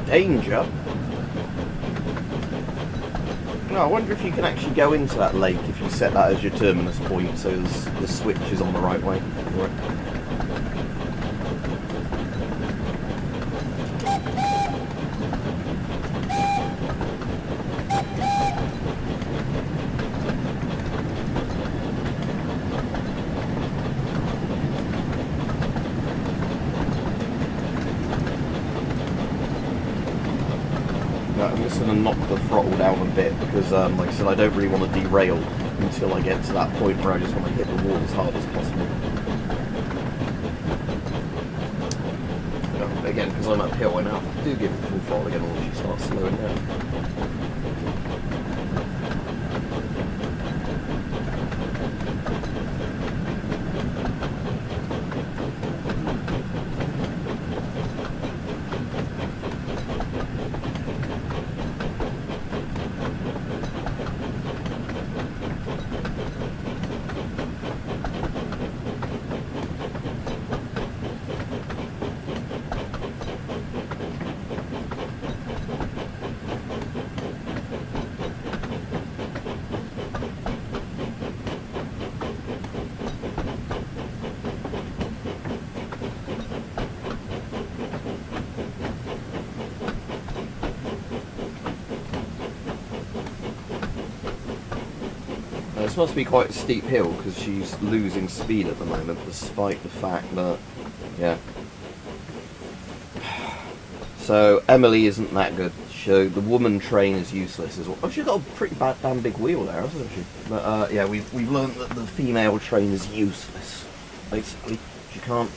Danger? No, I wonder if you can actually go into that lake if you set that as your terminus point, so the switch is on the right way. Right. just going to knock the throttle down a bit because, like I said, I don't really want to derail until I get to that point where I just want to hit the wall as hard as possible. Again, because I'm uphill, I now do give it full throttle again once she starts slowing down. This must be quite a steep hill because she's losing speed at the moment, despite the fact that, yeah. So Emily isn't that good. So the woman train is useless as well. Oh, she's got a pretty damn big wheel there, hasn't she? But yeah, we've learned that the female train is useless. Basically, she can't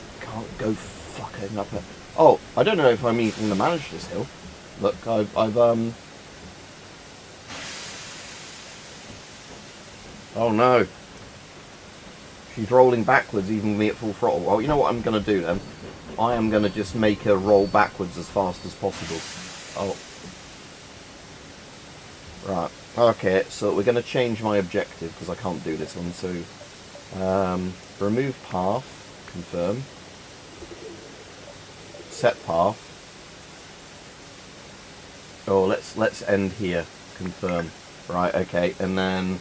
go fucking up it. Oh, I don't know if I'm even going to manage this hill. Look, I've Oh no. She's rolling backwards even with me at full throttle. Well, you know what I'm going to do then? I am going to just make her roll backwards as fast as possible. Oh. Right. Okay, so we're going to change my objective because I can't do this one. So, remove path. Confirm. Set path. Oh, let's end here. Confirm. Right, okay, and then...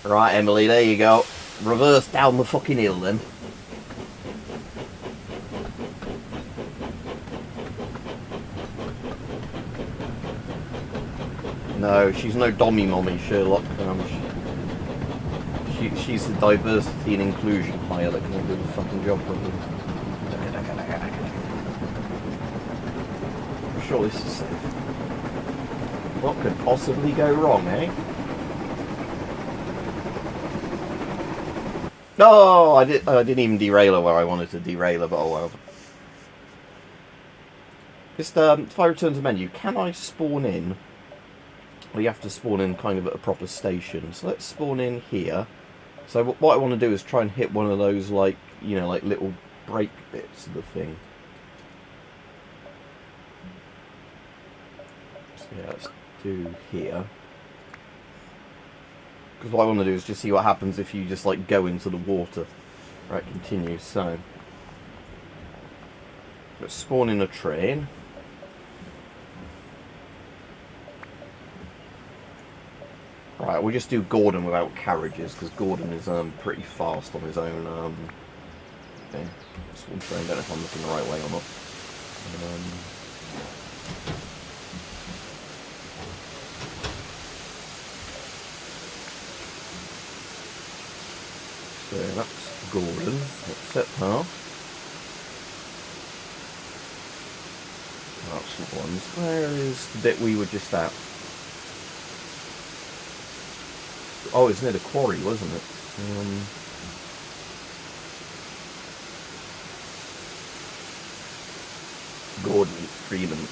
Right, Emily, there you go. Reverse down the fucking hill, then. No, she's no dommy mommy, Sherlock. She's the diversity and inclusion hire that can do the fucking job properly. I'm sure this is safe. What could possibly go wrong, eh? No, I didn't even derail her where I wanted to derail her, but oh well. Just, if I return to menu, can I spawn in? Well, you have to spawn in kind of at a proper station. So let's spawn in here. So what I want to do is try and hit one of those, like, you know, like little break bits of the thing. So yeah, let's do here. Because what I want to do is just see what happens if you just like go into the water. Right, continue. So let's spawn in a train. Right, we'll just do Gordon without carriages because Gordon is pretty fast on his own. Okay, spawn train. Don't know if I'm looking the right way or not. So that's Gordon. Let's set path. That's the ones. Where is the bit we were just at? Oh, it's near the quarry, wasn't it? Gordon Freeman.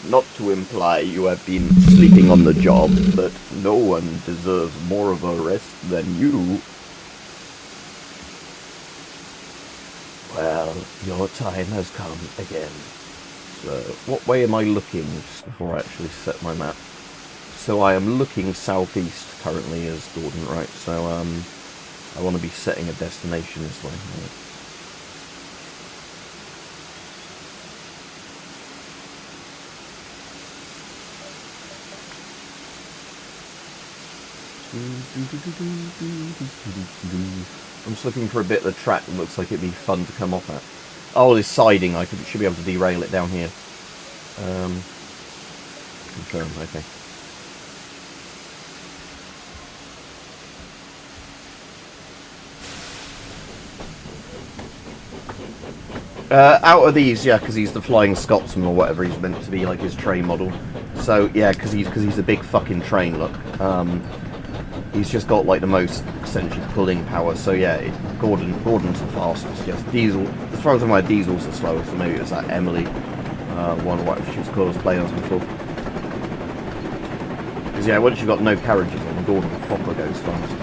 Not to imply you have been sleeping on the job, but no one deserves more of a rest than you. Well, your time has come again. So, what way am I looking just before I actually set my map? So I am looking southeast currently as Gordon, right? So, I want to be setting a destination this way. Right? I'm just looking for a bit of the track that looks like it'd be fun to come off at. Oh, this siding, I should be able to derail it down here. Confirm, okay. Out of these, yeah, because he's the Flying Scotsman or whatever he's meant to be, like his train model. So yeah, because he's a big fucking train. Look, he's just got like the most essentially pulling power. So yeah, Gordon's the fastest. Yes, Diesel. As far as I'm aware, Diesel's the slowest. So maybe it was that Emily one or whatever she was called. I was playing as before. Because yeah, once you've got no carriages on, Gordon proper goes fast.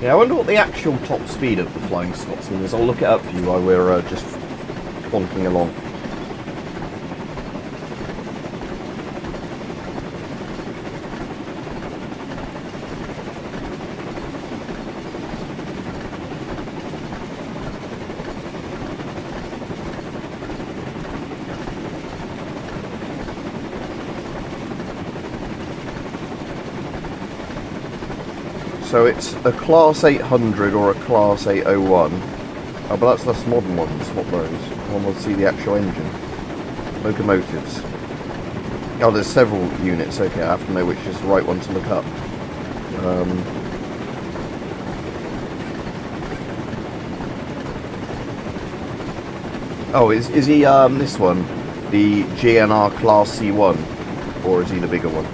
Yeah, I wonder what the actual top speed of the Flying Scotsman is. I'll look it up for you while we're just plonking along. So it's a Class 800 or a Class 801. Oh, but that's less modern ones, not those. I want to see the actual engine. Locomotives. Oh, there's several units. Okay, I have to know which is the right one to look up. Oh, is he this one? The GNR Class C1? Or is he the bigger one?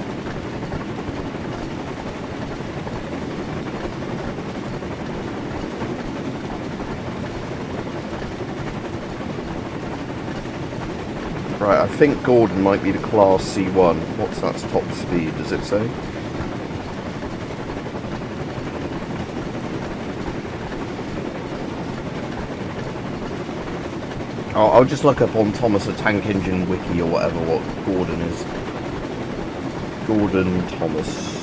Right, I think Gordon might be the Class C1. What's that top speed, does it say? I'll just look up on Thomas the Tank Engine Wiki or whatever what Gordon is. Gordon Thomas.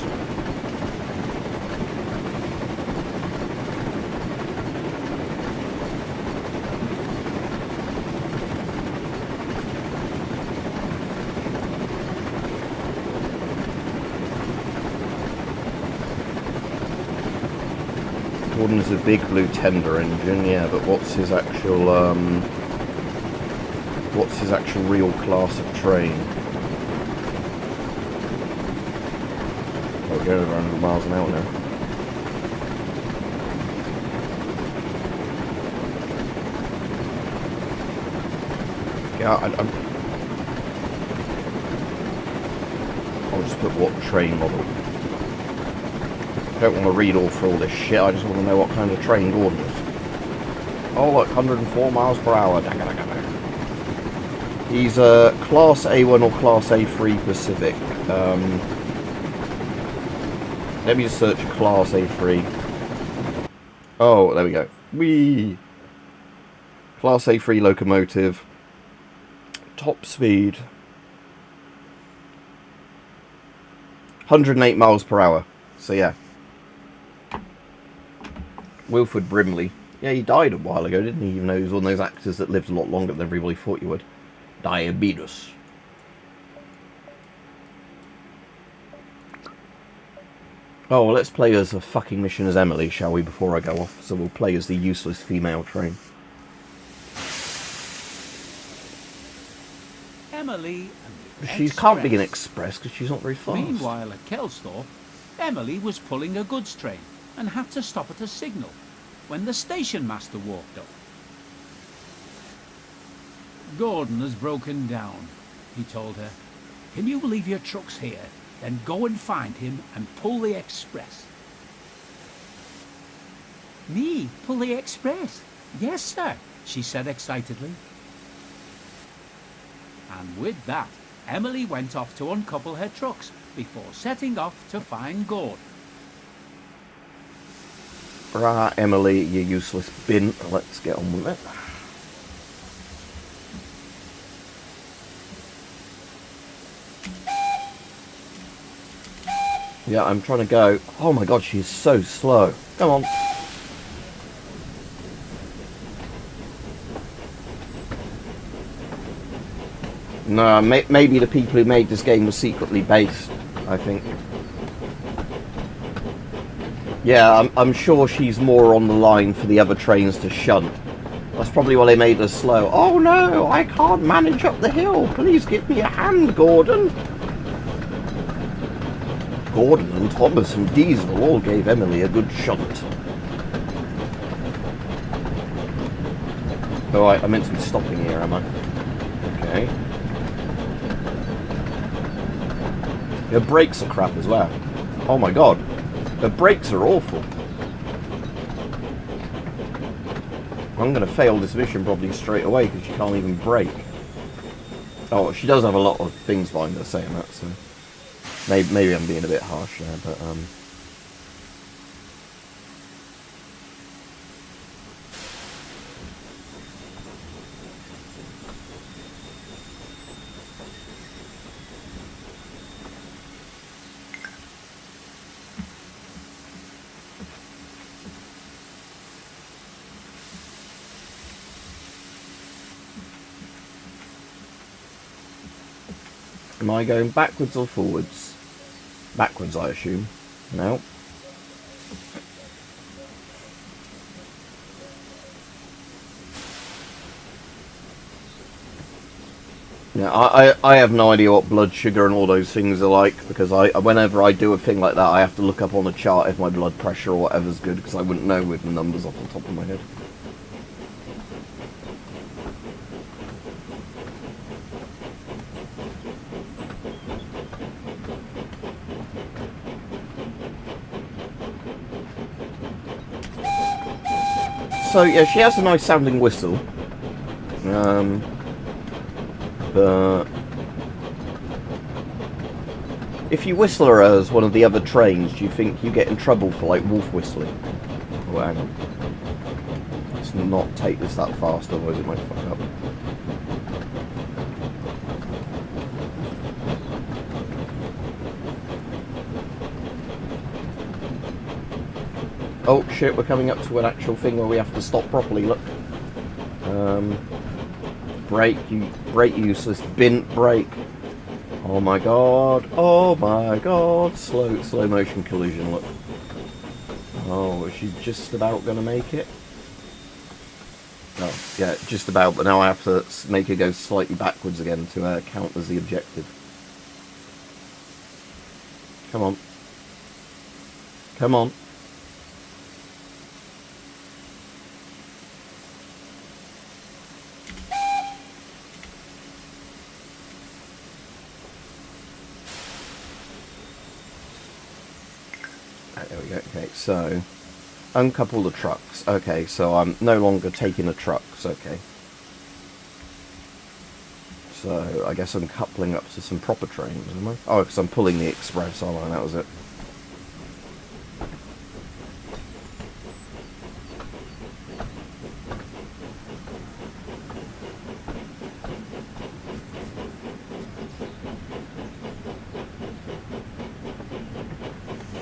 Gordon's a big blue tender engine, yeah, but what's his actual real class of train? Oh, we're going over 100 miles an hour now. Yeah, I'll just put what train model. I don't want to read all through all this shit, I just want to know what kind of train Gordon is. Oh look, 104 miles per hour. He's a Class A1 or Class A3 Pacific. Let me just search Class A3. Oh, there we go. Whee! Class A3 locomotive. Top speed. 108 miles per hour. So yeah. Wilford Brimley. Yeah, he died a while ago, didn't he? Even though he was one of those actors that lived a lot longer than everybody thought you would. Diabetes. Oh, well, let's play as a fucking mission as Emily, shall we, before I go off? So we'll play as the useless female train. Emily and She can't be an express because she's not very fast. Meanwhile, at Kelsthorpe, Emily was pulling a goods train and had to stop at a signal when the station master walked up. Gordon has broken down, he told her. Can you leave your trucks here, then go and find him and pull the express? Me, pull the express? Yes, sir, she said excitedly. And with that, Emily went off to uncouple her trucks before setting off to find Gordon. Right, Emily, you useless bin. Let's get on with it. Yeah, I'm trying to go. Oh my god, she's so slow. Come on. No, maybe the people who made this game were secretly based, I think. Yeah, I'm sure she's more on the line for the other trains to shunt. That's probably why they made her slow. Oh no, I can't manage up the hill. Please give me a hand, Gordon. Gordon and Thomas and Diesel all gave Emily a good shot. Oh, I meant to be stopping here, am I? Okay. Her brakes are crap as well. Oh my god. Her brakes are awful. I'm going to fail this mission probably straight away because she can't even brake. Oh, she does have a lot of things behind her saying that, so... Maybe I'm being a bit harsh there, but... Am I going backwards or forwards? Backwards, I assume. No. Yeah, I have no idea what blood sugar and all those things are like, because whenever I do a thing like that, I have to look up on the chart if my blood pressure or whatever's good, because I wouldn't know with the numbers off the top of my head. So yeah, she has a nice sounding whistle. But if you whistle her as one of the other trains, do you think you get in trouble for like wolf whistling? Oh, hang on. Let's not take this that fast, otherwise it might fuck up. Oh shit, we're coming up to an actual thing where we have to stop properly, look. Brake, you useless bint brake. Oh my god, slow motion collision, look. Oh, is she just about gonna make it? Oh, yeah, just about, but now I have to make her go slightly backwards again to count as the objective. Come on. Come on. There we go. Okay, so uncouple the trucks. Okay, so I'm no longer taking the trucks. Okay. So I guess I'm coupling up to some proper trains, am I? Oh, because I'm pulling the express, aren't I? That was it.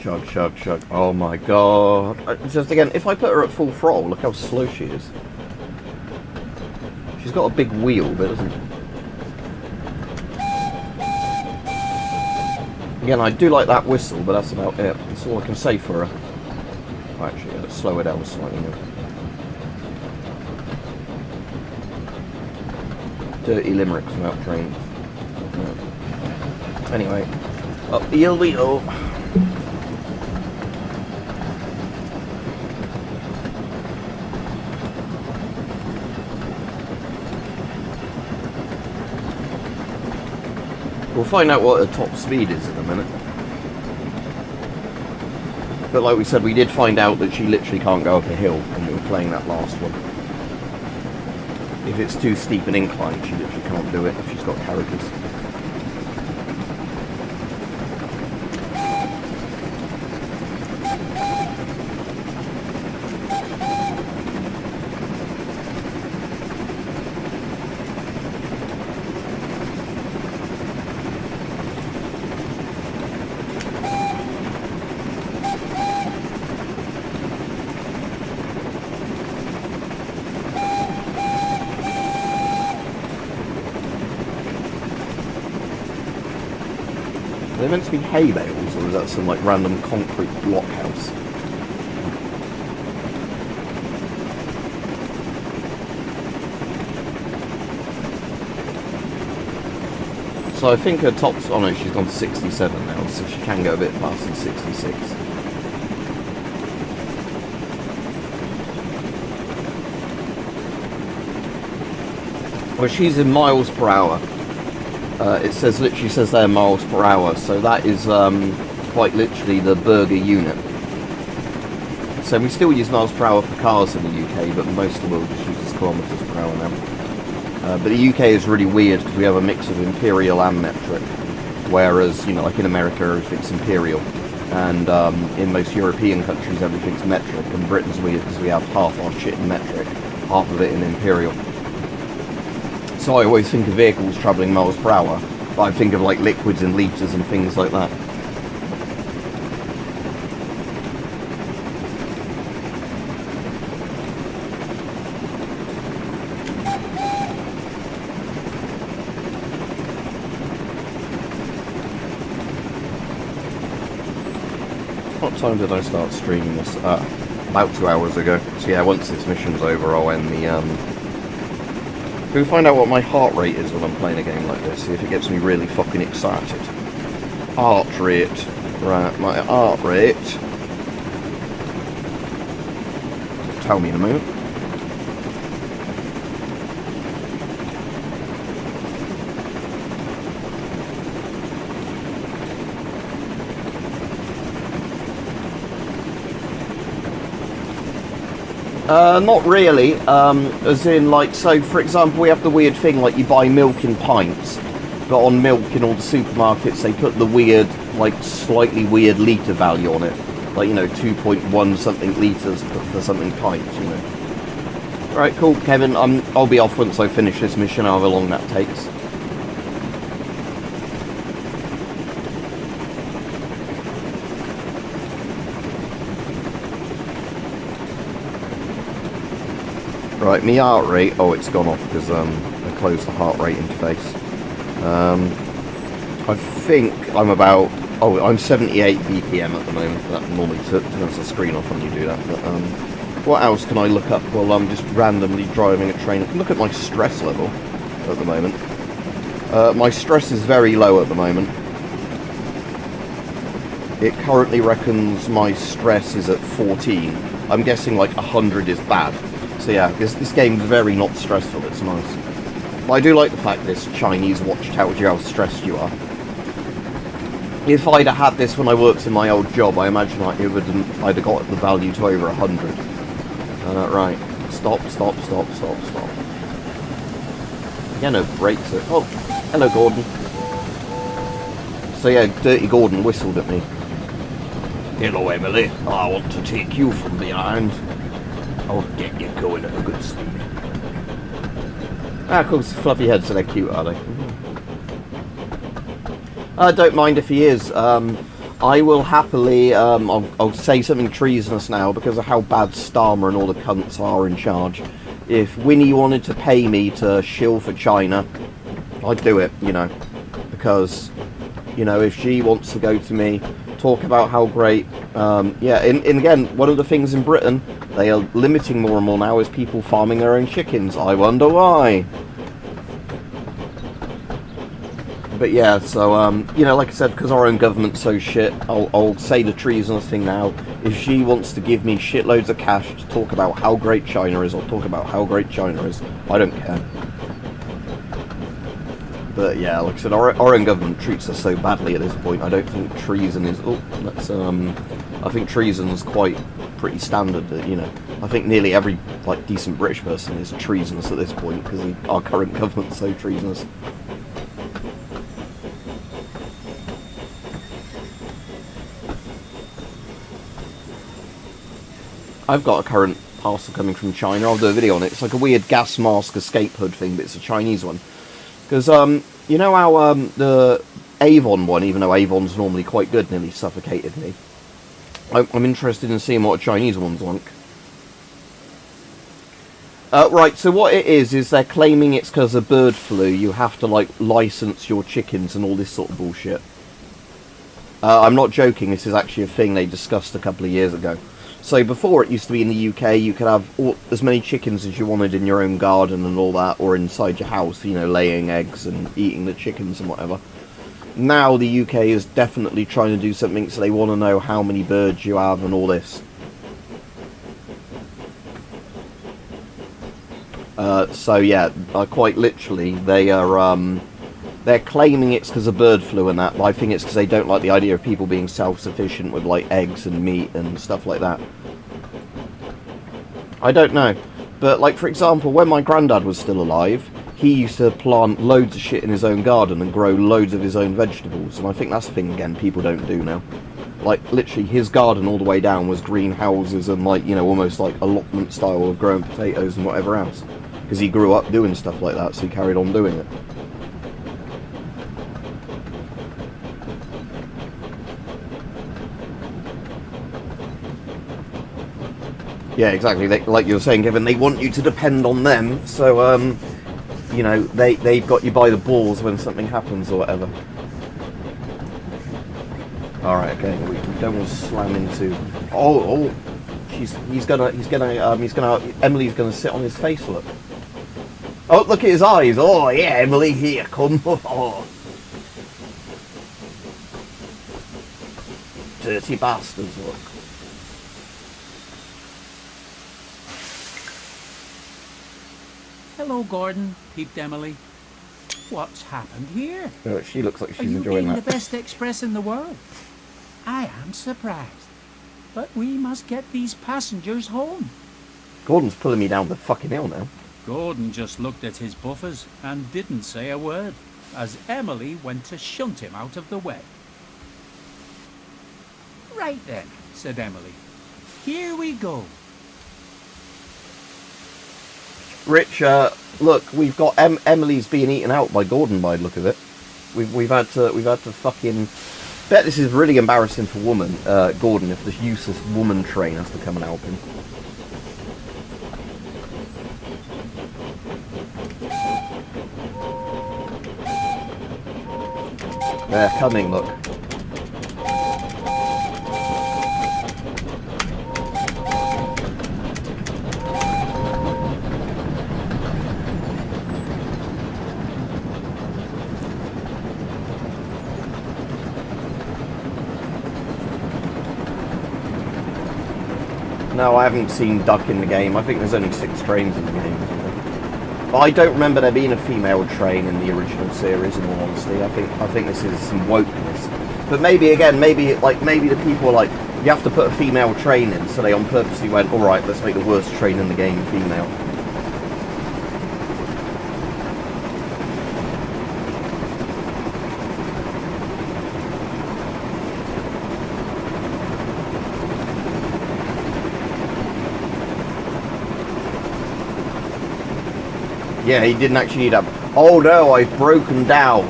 Chug, chug, chug. Oh my god. Just again, if I put her at full throttle, look how slow she is. She's got a big wheel, but doesn't... Again, I do like that whistle, but that's about it. That's all I can say for her. Oh, actually, let's slow her down slightly now. Dirty limericks about trains. No. Anyway, up the hill we go. We'll find out what the top speed is in a minute. But like we said, we did find out that she literally can't go up a hill when we were playing that last one. If it's too steep an incline, she literally can't do it if she's got carriages. Are they meant to be hay bales, or is that some like random concrete block house? So I think her top's... Oh no, she's gone to 67 now, so she can go a bit faster than 66. Well, she's in miles per hour. It says, literally says there miles per hour, so that is quite literally the burger unit. So we still use miles per hour for cars in the UK, but most of the world just uses kilometres per hour now. But the UK is really weird because we have a mix of imperial and metric, whereas, you know, like in America everything's imperial, and in most European countries everything's metric, and Britain's weird because we have half our shit in metric, half of it in imperial. So I always think of vehicles travelling miles per hour, but I think of like liquids in litres and things like that. What time did I start streaming this? About 2 hours ago. So yeah, once this mission's over, I'll end the We'll find out what my heart rate is when I'm playing a game like this, see if it gets me really fucking excited. Heart rate. Right, my heart rate. Tell me in a moment. Not really, as in, like, so for example we have the weird thing, like you buy milk in pints, but on milk in all the supermarkets they put the weird, like slightly weird litre value on it, like, you know, 2.1 something litres for something pints, you know. Right, cool, Kevin, I'll be off once I finish this mission, however long that takes. Right, my heart rate, oh, it's gone off because I closed the heart rate interface. I think I'm about, oh, I'm 78 BPM at the moment. That normally turns the screen off when you do that. But what else can I look up while I'm just randomly driving a train? I can look at my stress level at the moment. My stress is very low at the moment. It currently reckons my stress is at 14. I'm guessing like 100 is bad. So yeah, this game's very not stressful, it's nice. But I do like the fact this Chinese watch tells you how stressed you are. If I'd have had this when I worked in my old job, I imagine I'd have got the value to over 100. Right, stop. Yeah, no, brakes it. Oh, hello Gordon. So yeah, Dirty Gordon whistled at me. Hello Emily, I want to take you from behind. I'll get you going at a good speed. Ah, of course, fluffy heads, so they're cute, are they? I don't mind if he is. I will happily, I'll say something treasonous now because of how bad Starmer and all the cunts are in charge. If Winnie wanted to pay me to shill for China, I'd do it, you know. Because, you know, if she wants to go to me, talk about how great, yeah, and again, one of the things in Britain, they are limiting more and more now is people farming their own chickens. I wonder why. But yeah, so, you know, like I said, because our own government's so shit, I'll say the treasonous thing now. If she wants to give me shitloads of cash to talk about how great China is, I'll talk about how great China is. I don't care. But yeah, like I said, our own government treats us so badly at this point. I don't think treason is... Oh, that's, I think treason is pretty standard, you know. I think nearly every, like, decent British person is treasonous at this point, because our current government's so treasonous. I've got a current parcel coming from China. I'll do a video on it. It's like a weird gas mask escape hood thing, but it's a Chinese one. Because, you know how the Avon one, even though Avon's normally quite good, nearly suffocated me. I'm interested in seeing what a Chinese one's like. Right, so what it is they're claiming it's because of bird flu. You have to, like, license your chickens and all this sort of bullshit. I'm not joking, this is actually a thing they discussed a couple of years ago. So before, it used to be in the UK, you could have as many chickens as you wanted in your own garden and all that, or inside your house, you know, laying eggs and eating the chickens and whatever. Now the UK is definitely trying to do something, so they want to know how many birds you have and all this. So yeah, quite literally, they're claiming it's because of bird flu and that, but I think it's because they don't like the idea of people being self-sufficient with like eggs and meat and stuff like that. I don't know, but like for example, when my granddad was still alive, he used to plant loads of shit in his own garden and grow loads of his own vegetables, and I think that's the thing again people don't do now. Like literally his garden all the way down was greenhouses and like, you know, almost like allotment style of growing potatoes and whatever else, because he grew up doing stuff like that, so he carried on doing it. Yeah, exactly. Like you were saying, Kevin, they want you to depend on them, so you know, they've got you by the balls when something happens or whatever. All right, okay, we don't want to slam into. Oh, Emily's gonna sit on his face. Look. Oh, look at his eyes. Oh yeah, Emily, here, come. Oh. Dirty bastards, look. Hello, Gordon, peeped Emily. What's happened here? Oh, she looks like Are she's you enjoying being that. the best express in the world? I am surprised. But we must get these passengers home. Gordon's pulling me down the fucking hill now. Gordon just looked at his buffers and didn't say a word, as Emily went to shunt him out of the way. Right then, said Emily. Here we go. Rich, look, we've got Emily's being eaten out by Gordon by the look of it. We've had to fucking. Bet this is really embarrassing for Gordon, if this useless woman train has to come and help him. They're coming, look. No, I haven't seen Duck in the game. I think there's only 6 trains in the game. But I don't remember there being a female train in the original series, in all honesty. I think this is some wokeness. But maybe again, maybe the people are like, you have to put a female train in, so they on purposely went, alright, let's make the worst train in the game female. Yeah, he didn't actually need up. Oh no, I've broken down.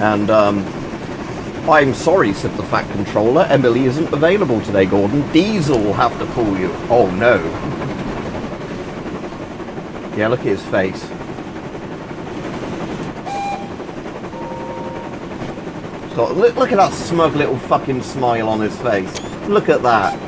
And, I'm sorry, said the Fat Controller. Emily isn't available today, Gordon. Diesel will have to pull you. Oh no. Yeah, look at his face. So, look at that smug little fucking smile on his face. Look at that.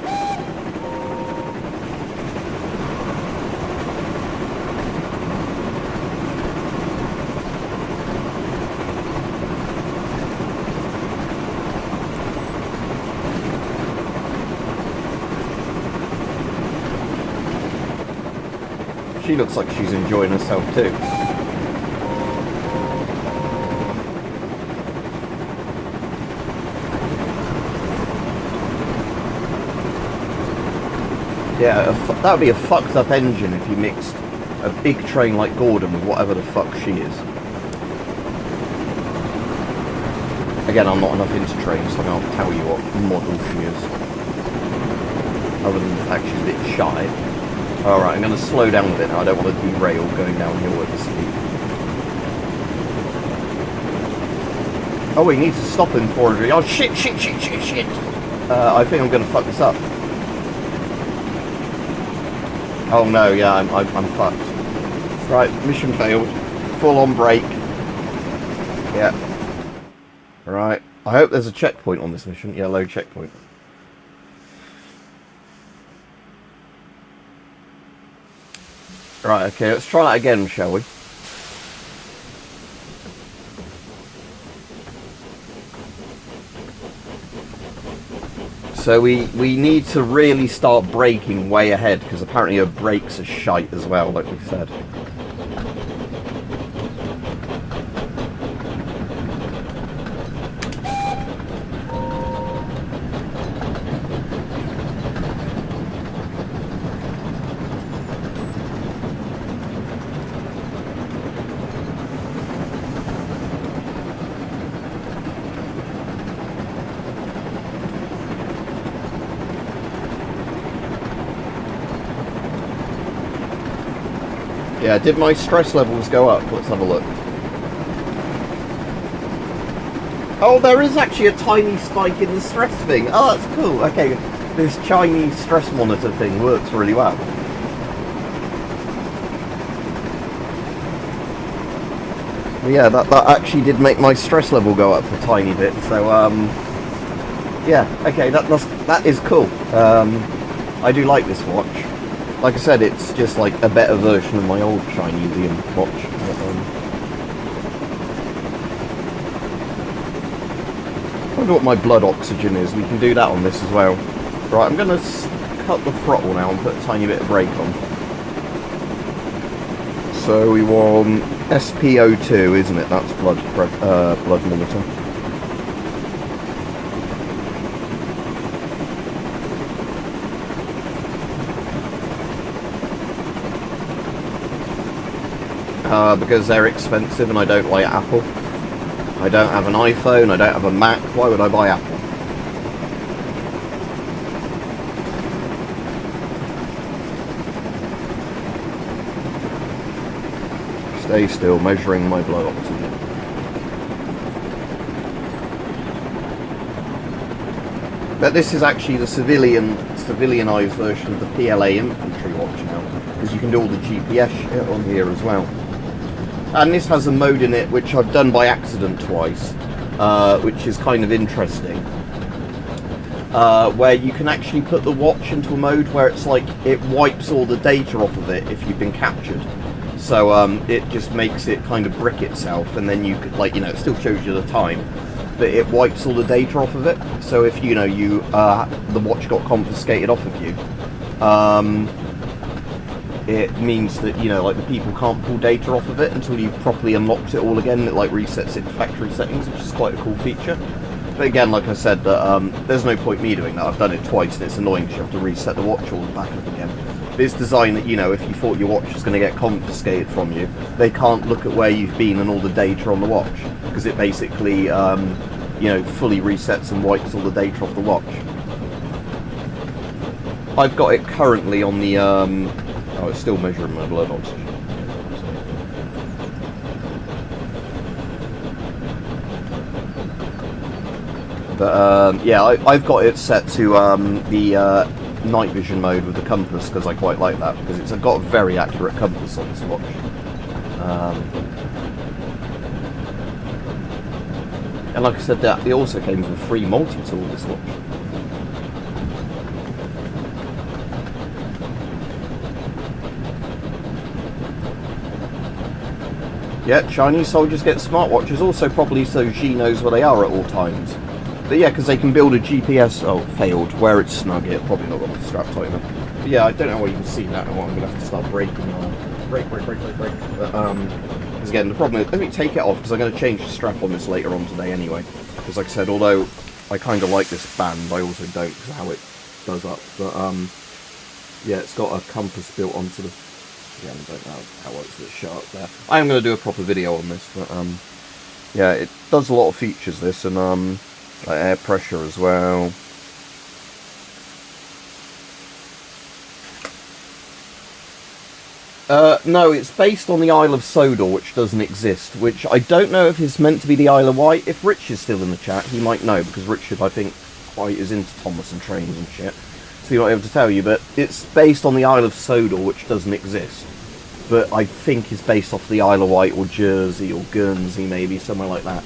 She looks like she's enjoying herself too. Yeah, that would be a fucked up engine if you mixed a big train like Gordon with whatever the fuck she is. Again, I'm not enough into trains, so I can't tell you what model she is. Other than the fact she's a bit shy. Alright, I'm going to slow down a bit now. I don't want to derail going downhill at the speed. Oh, he needs to stop in 400. Oh, shit. I think I'm going to fuck this up. Oh no, yeah, I'm fucked. Right, mission failed. Full on brake. Yeah. Right. I hope there's a checkpoint on this mission. Yeah, low checkpoint. Right, okay, let's try that again, shall we? So we need to really start braking way ahead, because apparently her brakes are shite as well, like we said. Yeah, did my stress levels go up? Let's have a look. Oh, there is actually a tiny spike in the stress thing. Oh, that's cool. Okay, this Chinese stress monitor thing works really well. Yeah, that actually did make my stress level go up a tiny bit. So, yeah, okay, that is cool. I do like this watch. Like I said, it's just like a better version of my old Chinesian watch. I wonder what my blood oxygen is. We can do that on this as well. Right, I'm going to cut the throttle now and put a tiny bit of brake on. So we want SpO2, isn't it? That's blood monitor. Because they're expensive and I don't like Apple. I don't have an iPhone, I don't have a Mac, why would I buy Apple? Stay still, measuring my blood oxygen. But this is actually the civilianized version of the PLA infantry watch now, because you can do all the GPS shit on here as well. And this has a mode in it which I've done by accident twice, which is kind of interesting. Where you can actually put the watch into a mode where it's like it wipes all the data off of it if you've been captured. So it just makes it kind of brick itself, and then you could, like, you know, it still shows you the time, but it wipes all the data off of it. So if you know the watch got confiscated off of you, it means that, you know, like, the people can't pull data off of it until you've properly unlocked it all again. It like resets it to factory settings, which is quite a cool feature. But again, like I said, there's no point me doing that. I've done it twice and it's annoying because you have to reset the watch all back up again. But it's designed that, you know, if you thought your watch was going to get confiscated from you, they can't look at where you've been and all the data on the watch, because it basically, you know, fully resets and wipes all the data off the watch. I've got it currently on the, oh, it's still measuring my blood oxygen. But yeah, I've got it set to the night vision mode with the compass, because I quite like that, because it's got a very accurate compass on this watch. And like I said, that it also came with a free multi-tool, this watch. Yeah, Chinese soldiers get smartwatches, also probably so Xi knows where they are at all times. But yeah, because they can build a GPS... Oh, failed. Where it's snug, it probably not got the strap tight enough. But yeah, I don't know why you can see that, and I'm going to have to start braking now. Brake. But, because again, the problem is... Let me take it off, because I'm going to change the strap on this later on today anyway. Because like I said, although I kind of like this band, I also don't, because of how it does up. But, yeah, it's got a compass built onto the... Yeah, I don't know how well it's shut up there. I am going to do a proper video on this, but yeah, it does a lot of features, this, and like air pressure as well. No, it's based on the Isle of Sodor, which doesn't exist, which I don't know if it's meant to be the Isle of Wight. If Rich is still in the chat, he might know, because Richard, I think, quite is into Thomas and trains and shit. So he might be able to tell you, but it's based on the Isle of Sodor, which doesn't exist. But I think it's based off the Isle of Wight or Jersey or Guernsey, maybe, somewhere like that.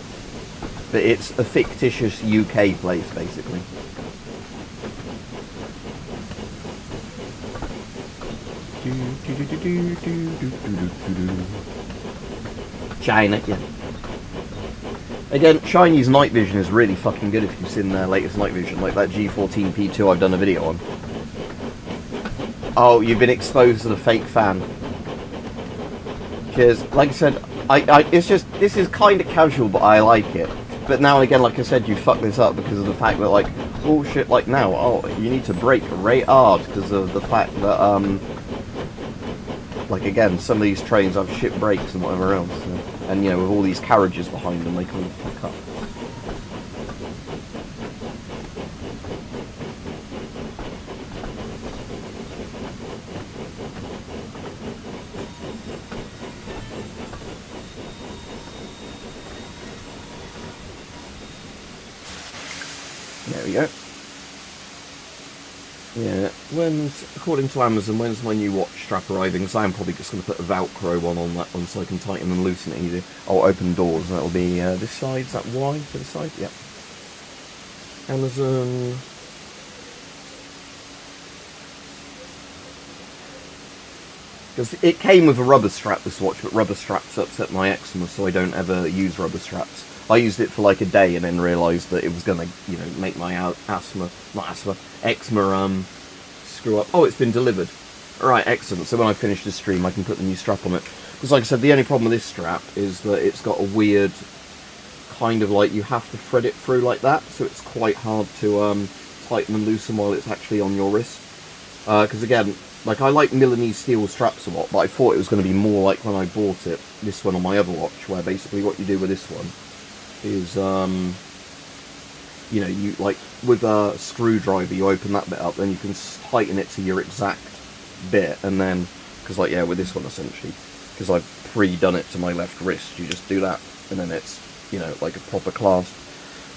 But it's a fictitious UK place, basically. China, yeah. Again, Chinese night vision is really fucking good if you've seen their latest night vision, like that G14P2 I've done a video on. Oh, you've been exposed to the fake fan. Cheers. Like I said, it's just, this is kind of casual, but I like it. But now and again, like I said, you fuck this up because of the fact that, like, oh shit, like now, oh, you need to brake right hard because of the fact that, like again, some of these trains have shit brakes and whatever else. So. And, you know, with all these carriages behind them, they kind of fuck up. There we go. Yeah, according to Amazon, when's my new watch strap arriving? So I'm probably just going to put a Velcro one on that one so I can tighten and loosen it easy. I'll open doors, that'll be this side, is that Y to the side? Yep. Amazon. Because it came with a rubber strap, this watch, but rubber straps upset my eczema, so I don't ever use rubber straps. I used it for like a day and then realised that it was going to, you know, make my eczema screw up. Oh, it's been delivered. Alright, excellent. So when I finish this stream, I can put the new strap on it. Because like I said, the only problem with this strap is that it's got a weird kind of like, you have to thread it through like that, so it's quite hard to tighten and loosen while it's actually on your wrist. Because again, like I like Milanese steel straps a lot, but I thought it was going to be more like when I bought it, this one on my other watch, where basically what you do with this one is, you know, you like with a screwdriver, you open that bit up, then you can tighten it to your exact bit, and then, because like, yeah, with this one essentially, because I've pre-done it to my left wrist, you just do that, and then it's, you know, like a proper clasp.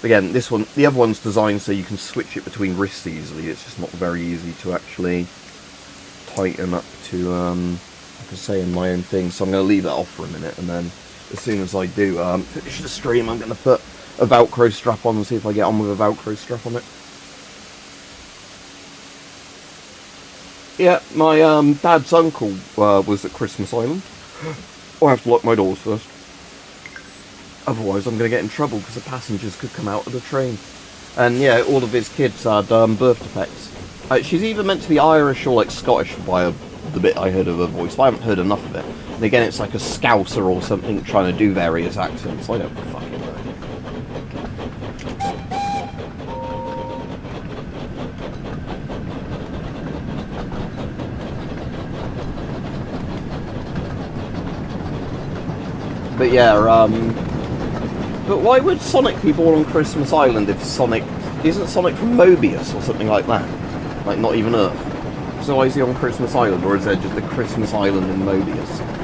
Again, this one, the other one's designed so you can switch it between wrists easily. It's just not very easy to actually tighten up to, like I say, in my own thing. So I'm going to leave that off for a minute, and then as soon as I do finish the stream, I'm going to put a Velcro strap on and see if I get on with a Velcro strap on it. Yeah, my dad's uncle was at Christmas Island. I have to lock my doors first. Otherwise I'm going to get in trouble because the passengers could come out of the train. And yeah, all of his kids had birth defects. She's either meant to be Irish or like Scottish by the bit I heard of her voice, but I haven't heard enough of it. And again, it's like a Scouser or something trying to do various accents. I don't fucking know. But yeah, but why would Sonic be born on Christmas Island if Sonic... Isn't Sonic from Mobius or something like that? Like, not even Earth. So why is he on Christmas Island, or is there just a Christmas Island in Mobius?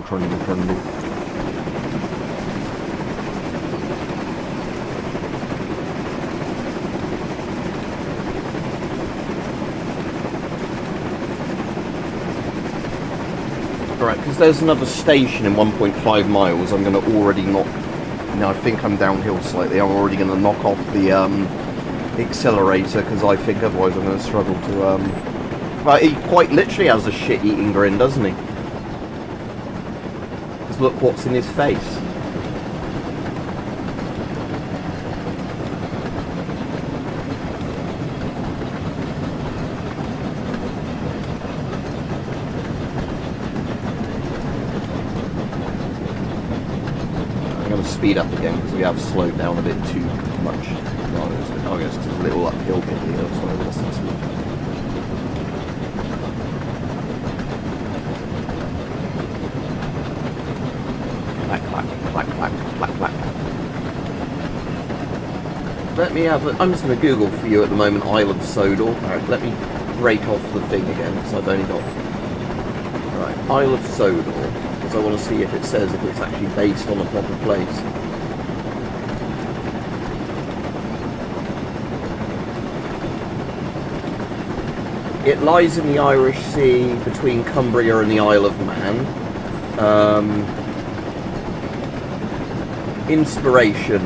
Trundle. Right, because there's another station in 1.5 miles, I'm going to already knock... Now I think I'm downhill slightly, I'm already going to knock off the accelerator, because I think otherwise I'm going to struggle to... Well, he quite literally has a shit-eating grin, doesn't he? Look what's in his face. I'm going to speed up again because we have slowed down a bit too much. I guess it's a little uphill bit here, so I lost some speed. Clack. Let me have I'm just going to Google for you at the moment, Isle of Sodor. Alright, let me break off the thing again, because I've only got... Right, Isle of Sodor, because I want to see if it says if it's actually based on a proper place. It lies in the Irish Sea between Cumbria and the Isle of Man. Inspiration.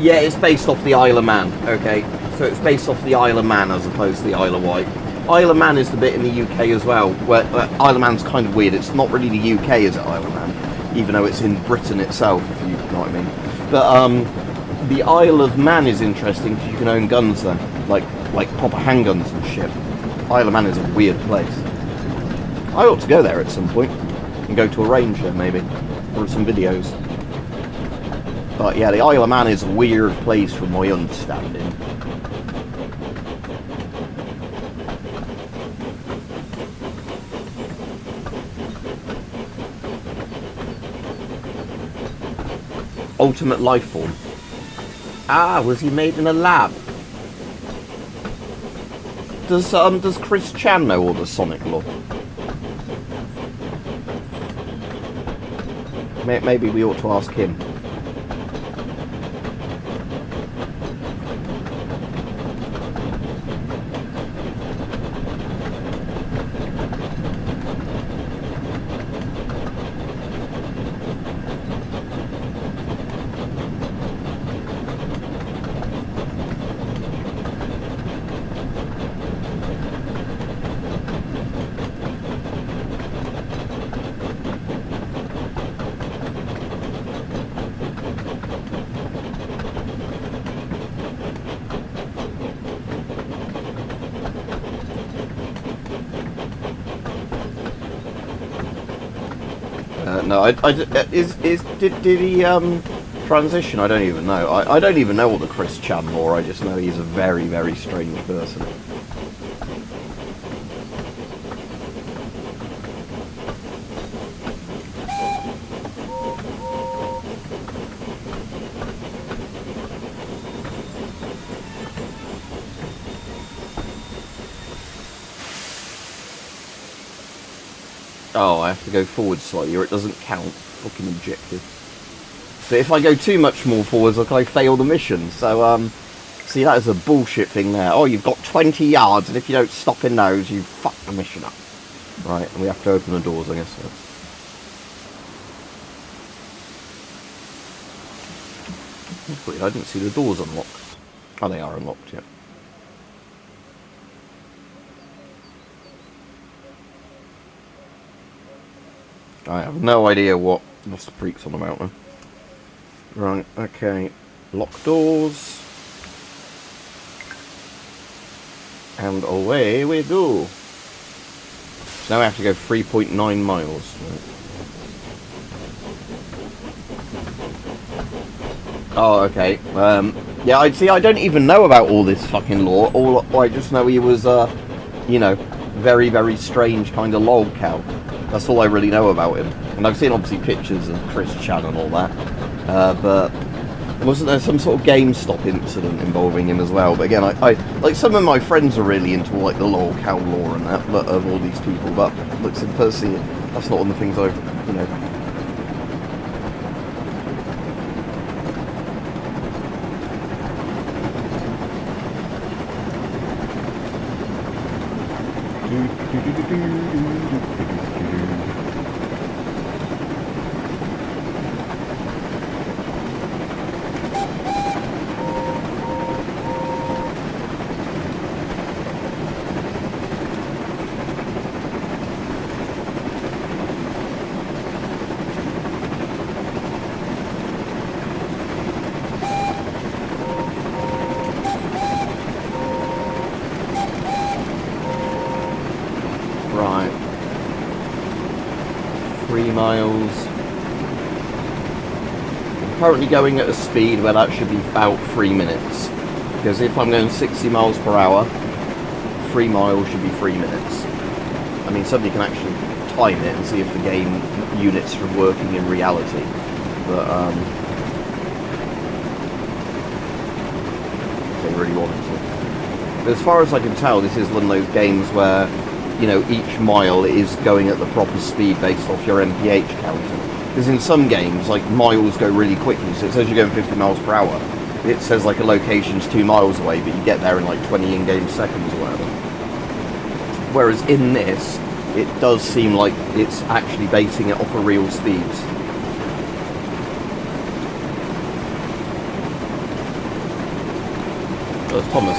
Yeah, it's based off the Isle of Man. Okay, so it's based off the Isle of Man as opposed to the Isle of Wight. Isle of Man is the bit in the UK as well, where Isle of Man's kind of weird. It's not really the UK, is it, Isle of Man? Even though it's in Britain itself, if you know what I mean. But the Isle of Man is interesting because you can own guns there, like proper handguns and shit. Isle of Man is a weird place. I ought to go there at some point and go to a range there maybe for some videos. But yeah, the Isle of Man is a weird place from my understanding. Ultimate life form. Ah, was he made in a lab? Does Chris Chan know all the Sonic lore? Maybe we ought to ask him. No, did he transition? I don't even know. I don't even know all the Chris Chan lore. I just know he's a very, very strange person. Oh, I have to go forward slightly or it doesn't count. Fucking objective. But if I go too much more forwards, look, I fail the mission. So, see, that is a bullshit thing there. Oh, you've got 20 yards, and if you don't stop in those, you fuck the mission up. Right, and we have to open the doors, I guess. So. That's weird, I didn't see the doors unlocked. Oh, they are unlocked, yeah. I have no idea what's the freak's on about now. Right, okay. Lock doors. And away we go. So now I have to go 3.9 miles. Oh, okay. Yeah, I don't even know about all this fucking lore. I just know he was, you know, very, very strange kind of log cow. That's all I really know about him. And I've seen obviously pictures of Chris Chan and all that. But wasn't there some sort of GameStop incident involving him as well? But again, I like some of my friends are really into like the log cow lore and that, but of all these people. But looks in person, that's not one of the things I've, you know. Right. 3 miles. I'm currently going at a speed where that should be about 3 minutes. Because if I'm going 60 miles per hour, 3 miles should be 3 minutes. I mean, somebody can actually time it and see if the game units are working in reality. But, if they really wanted to. But as far as I can tell, this is one of those games where, you know, each mile is going at the proper speed based off your MPH counter. Because in some games, like, miles go really quickly, so it says you're going 50 miles per hour. it says like a location's 2 miles away, but you get there in like 20 in-game seconds or whatever. Whereas in this, it does seem like it's actually basing it off of real speeds. There's Thomas.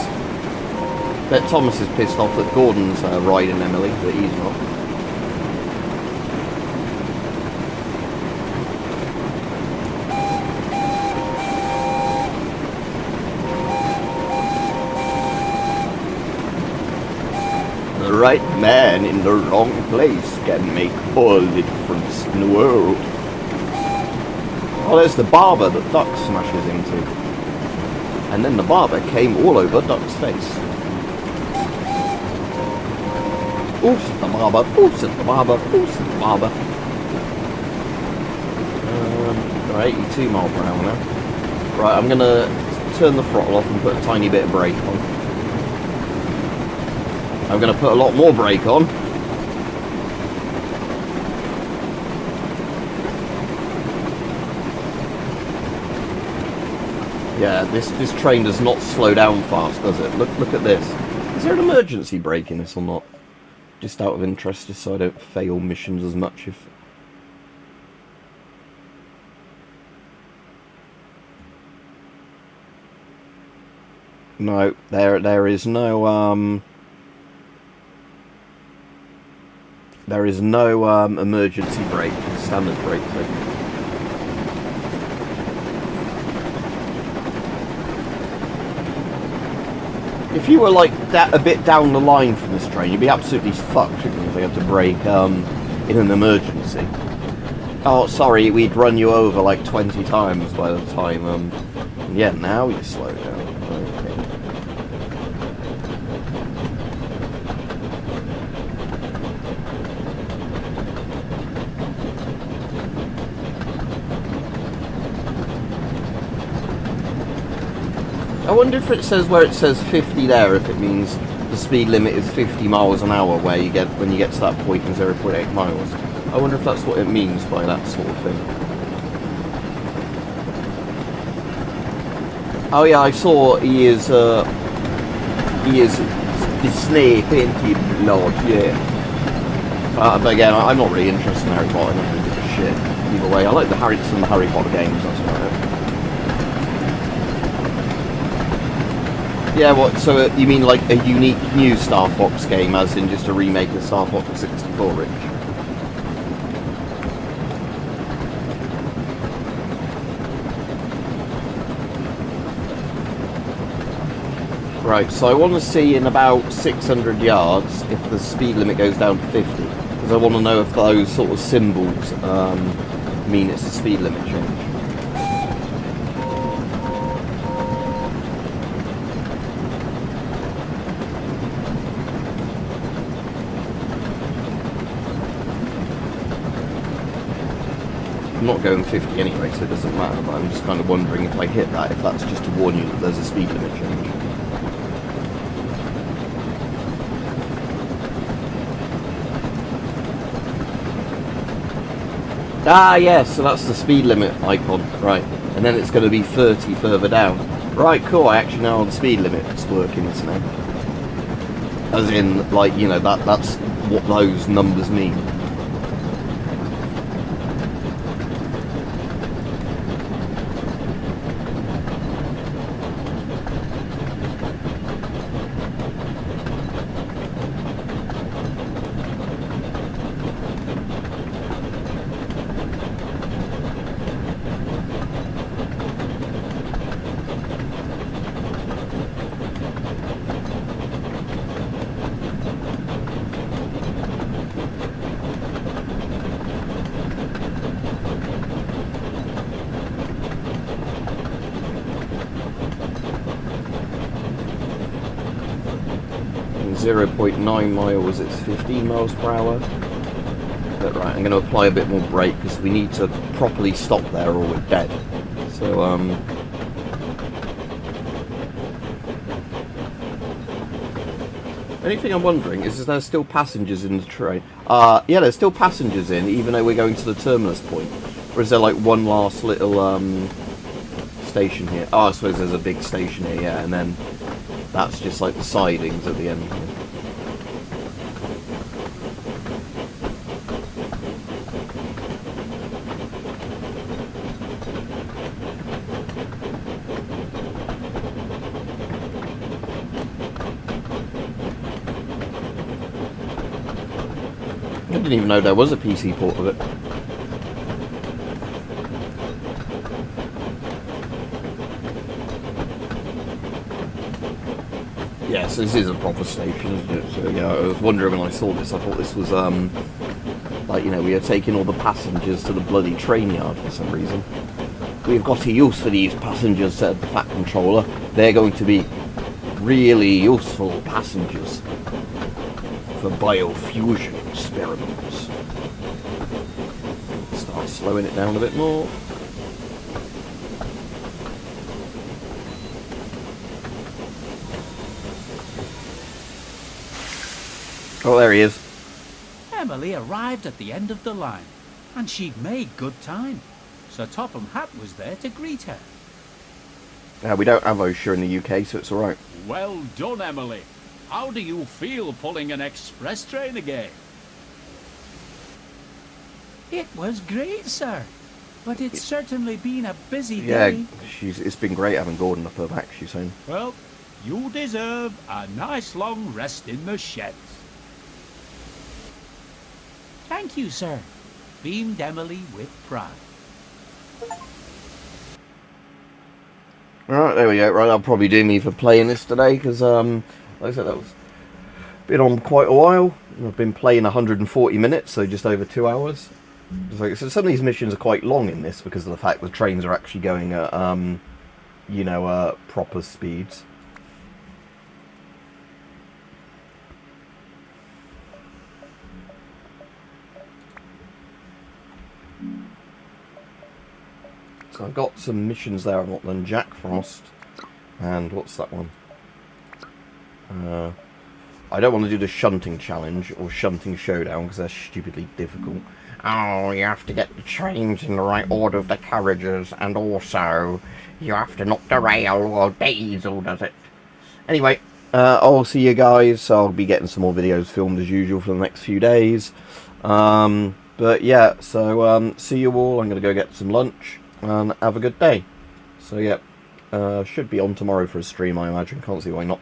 Bet Thomas is pissed off that Gordon's riding Emily, but he's not. The right man in the wrong place can make all the difference in the world. Oh, there's the barber that Duck smashes into. And then the barber came all over Duck's face. Oops, the barber, oops, the barber, oops, the barber. 82 mile per hour now. Right, I'm gonna turn the throttle off and put a tiny bit of brake on. I'm gonna put a lot more brake on. Yeah, this train does not slow down fast, does it? Look at this. Is there an emergency brake in this or not? Just out of interest, just so I don't fail missions as much. If no, there is no there is no emergency brake. Standard brake. If you were like that a bit down the line from this train, you'd be absolutely fucked if they had to brake in an emergency. Oh, sorry, we'd run you over like 20 times by the time. Yeah, now you slow down. Okay. I wonder if it says where it says 50 there, if it means the speed limit is 50 miles an hour where you get when you get to that point in 0.8 miles. I wonder if that's what it means by that sort of thing. Oh yeah, I saw he is Disney painted Lord, yeah. But again, I'm not really interested in Harry Potter. I don't really give a shit either way. I like some of the Harry Potter games. That's about it. Yeah, what? So you mean like a unique new Star Fox game, as in just a remake of Star Fox 64, Rich? Right, so I want to see in about 600 yards if the speed limit goes down to 50, because I want to know if those sort of symbols mean it's a speed limit change. I'm not going 50 anyway, so it doesn't matter, but I'm just kind of wondering if I hit that, if that's just to warn you that there's a speed limit change. Ah, yes, so that's the speed limit icon, right. And then it's going to be 30 further down. Right, cool, I actually know how the speed limit's working this now. As in, like, you know, that's what those numbers mean. And 0.9 miles, it's 15 miles per hour. But right, I'm going to apply a bit more brake because we need to properly stop there or we're dead. So, only thing I'm wondering is there still passengers in the train? Yeah, there's still passengers in, even though we're going to the terminus point. Or is there like one last little station here. Oh, I suppose there's a big station here, yeah, and then that's just like the sidings at the end here. I didn't even know there was a PC port of it. Yes, this is a proper station, isn't it? So yeah, I was wondering when I saw this, I thought this was like, you know, we are taking all the passengers to the bloody train yard for some reason. We've got a use for these passengers, said the Fat Controller. They're going to be really useful passengers for biofusion experiments. Start slowing it down a bit more. Oh, there he is. Emily arrived at the end of the line, and she'd made good time. Sir Topham Hatt was there to greet her. We don't have OSHA in the UK, so it's alright. Well done, Emily. How do you feel pulling an express train again? It was great, sir. But it's certainly been a busy day. Yeah, it's been great having Gordon up her back, she's saying. Well, you deserve a nice long rest in the sheds. Thank you, sir, beamed Emily with pride. Alright, there we go. Right, I'll probably do me for playing this today, because, like I said, that was been on quite a while. I've been playing 140 minutes, so just over 2 hours. So some of these missions are quite long in this, because of the fact the trains are actually going at, you know, proper speeds. So I've got some missions there. I've got them Jack Frost, and what's that one? I don't want to do the shunting challenge or shunting showdown because they're stupidly difficult. Oh, you have to get the trains in the right order of the carriages, and also you have to knock the rail or Diesel does it. Anyway, I'll see you guys. I'll be getting some more videos filmed as usual for the next few days. But yeah, so see you all. I'm going to go get some lunch and have a good day. So yeah, should be on tomorrow for a stream, I imagine. Can't see why not.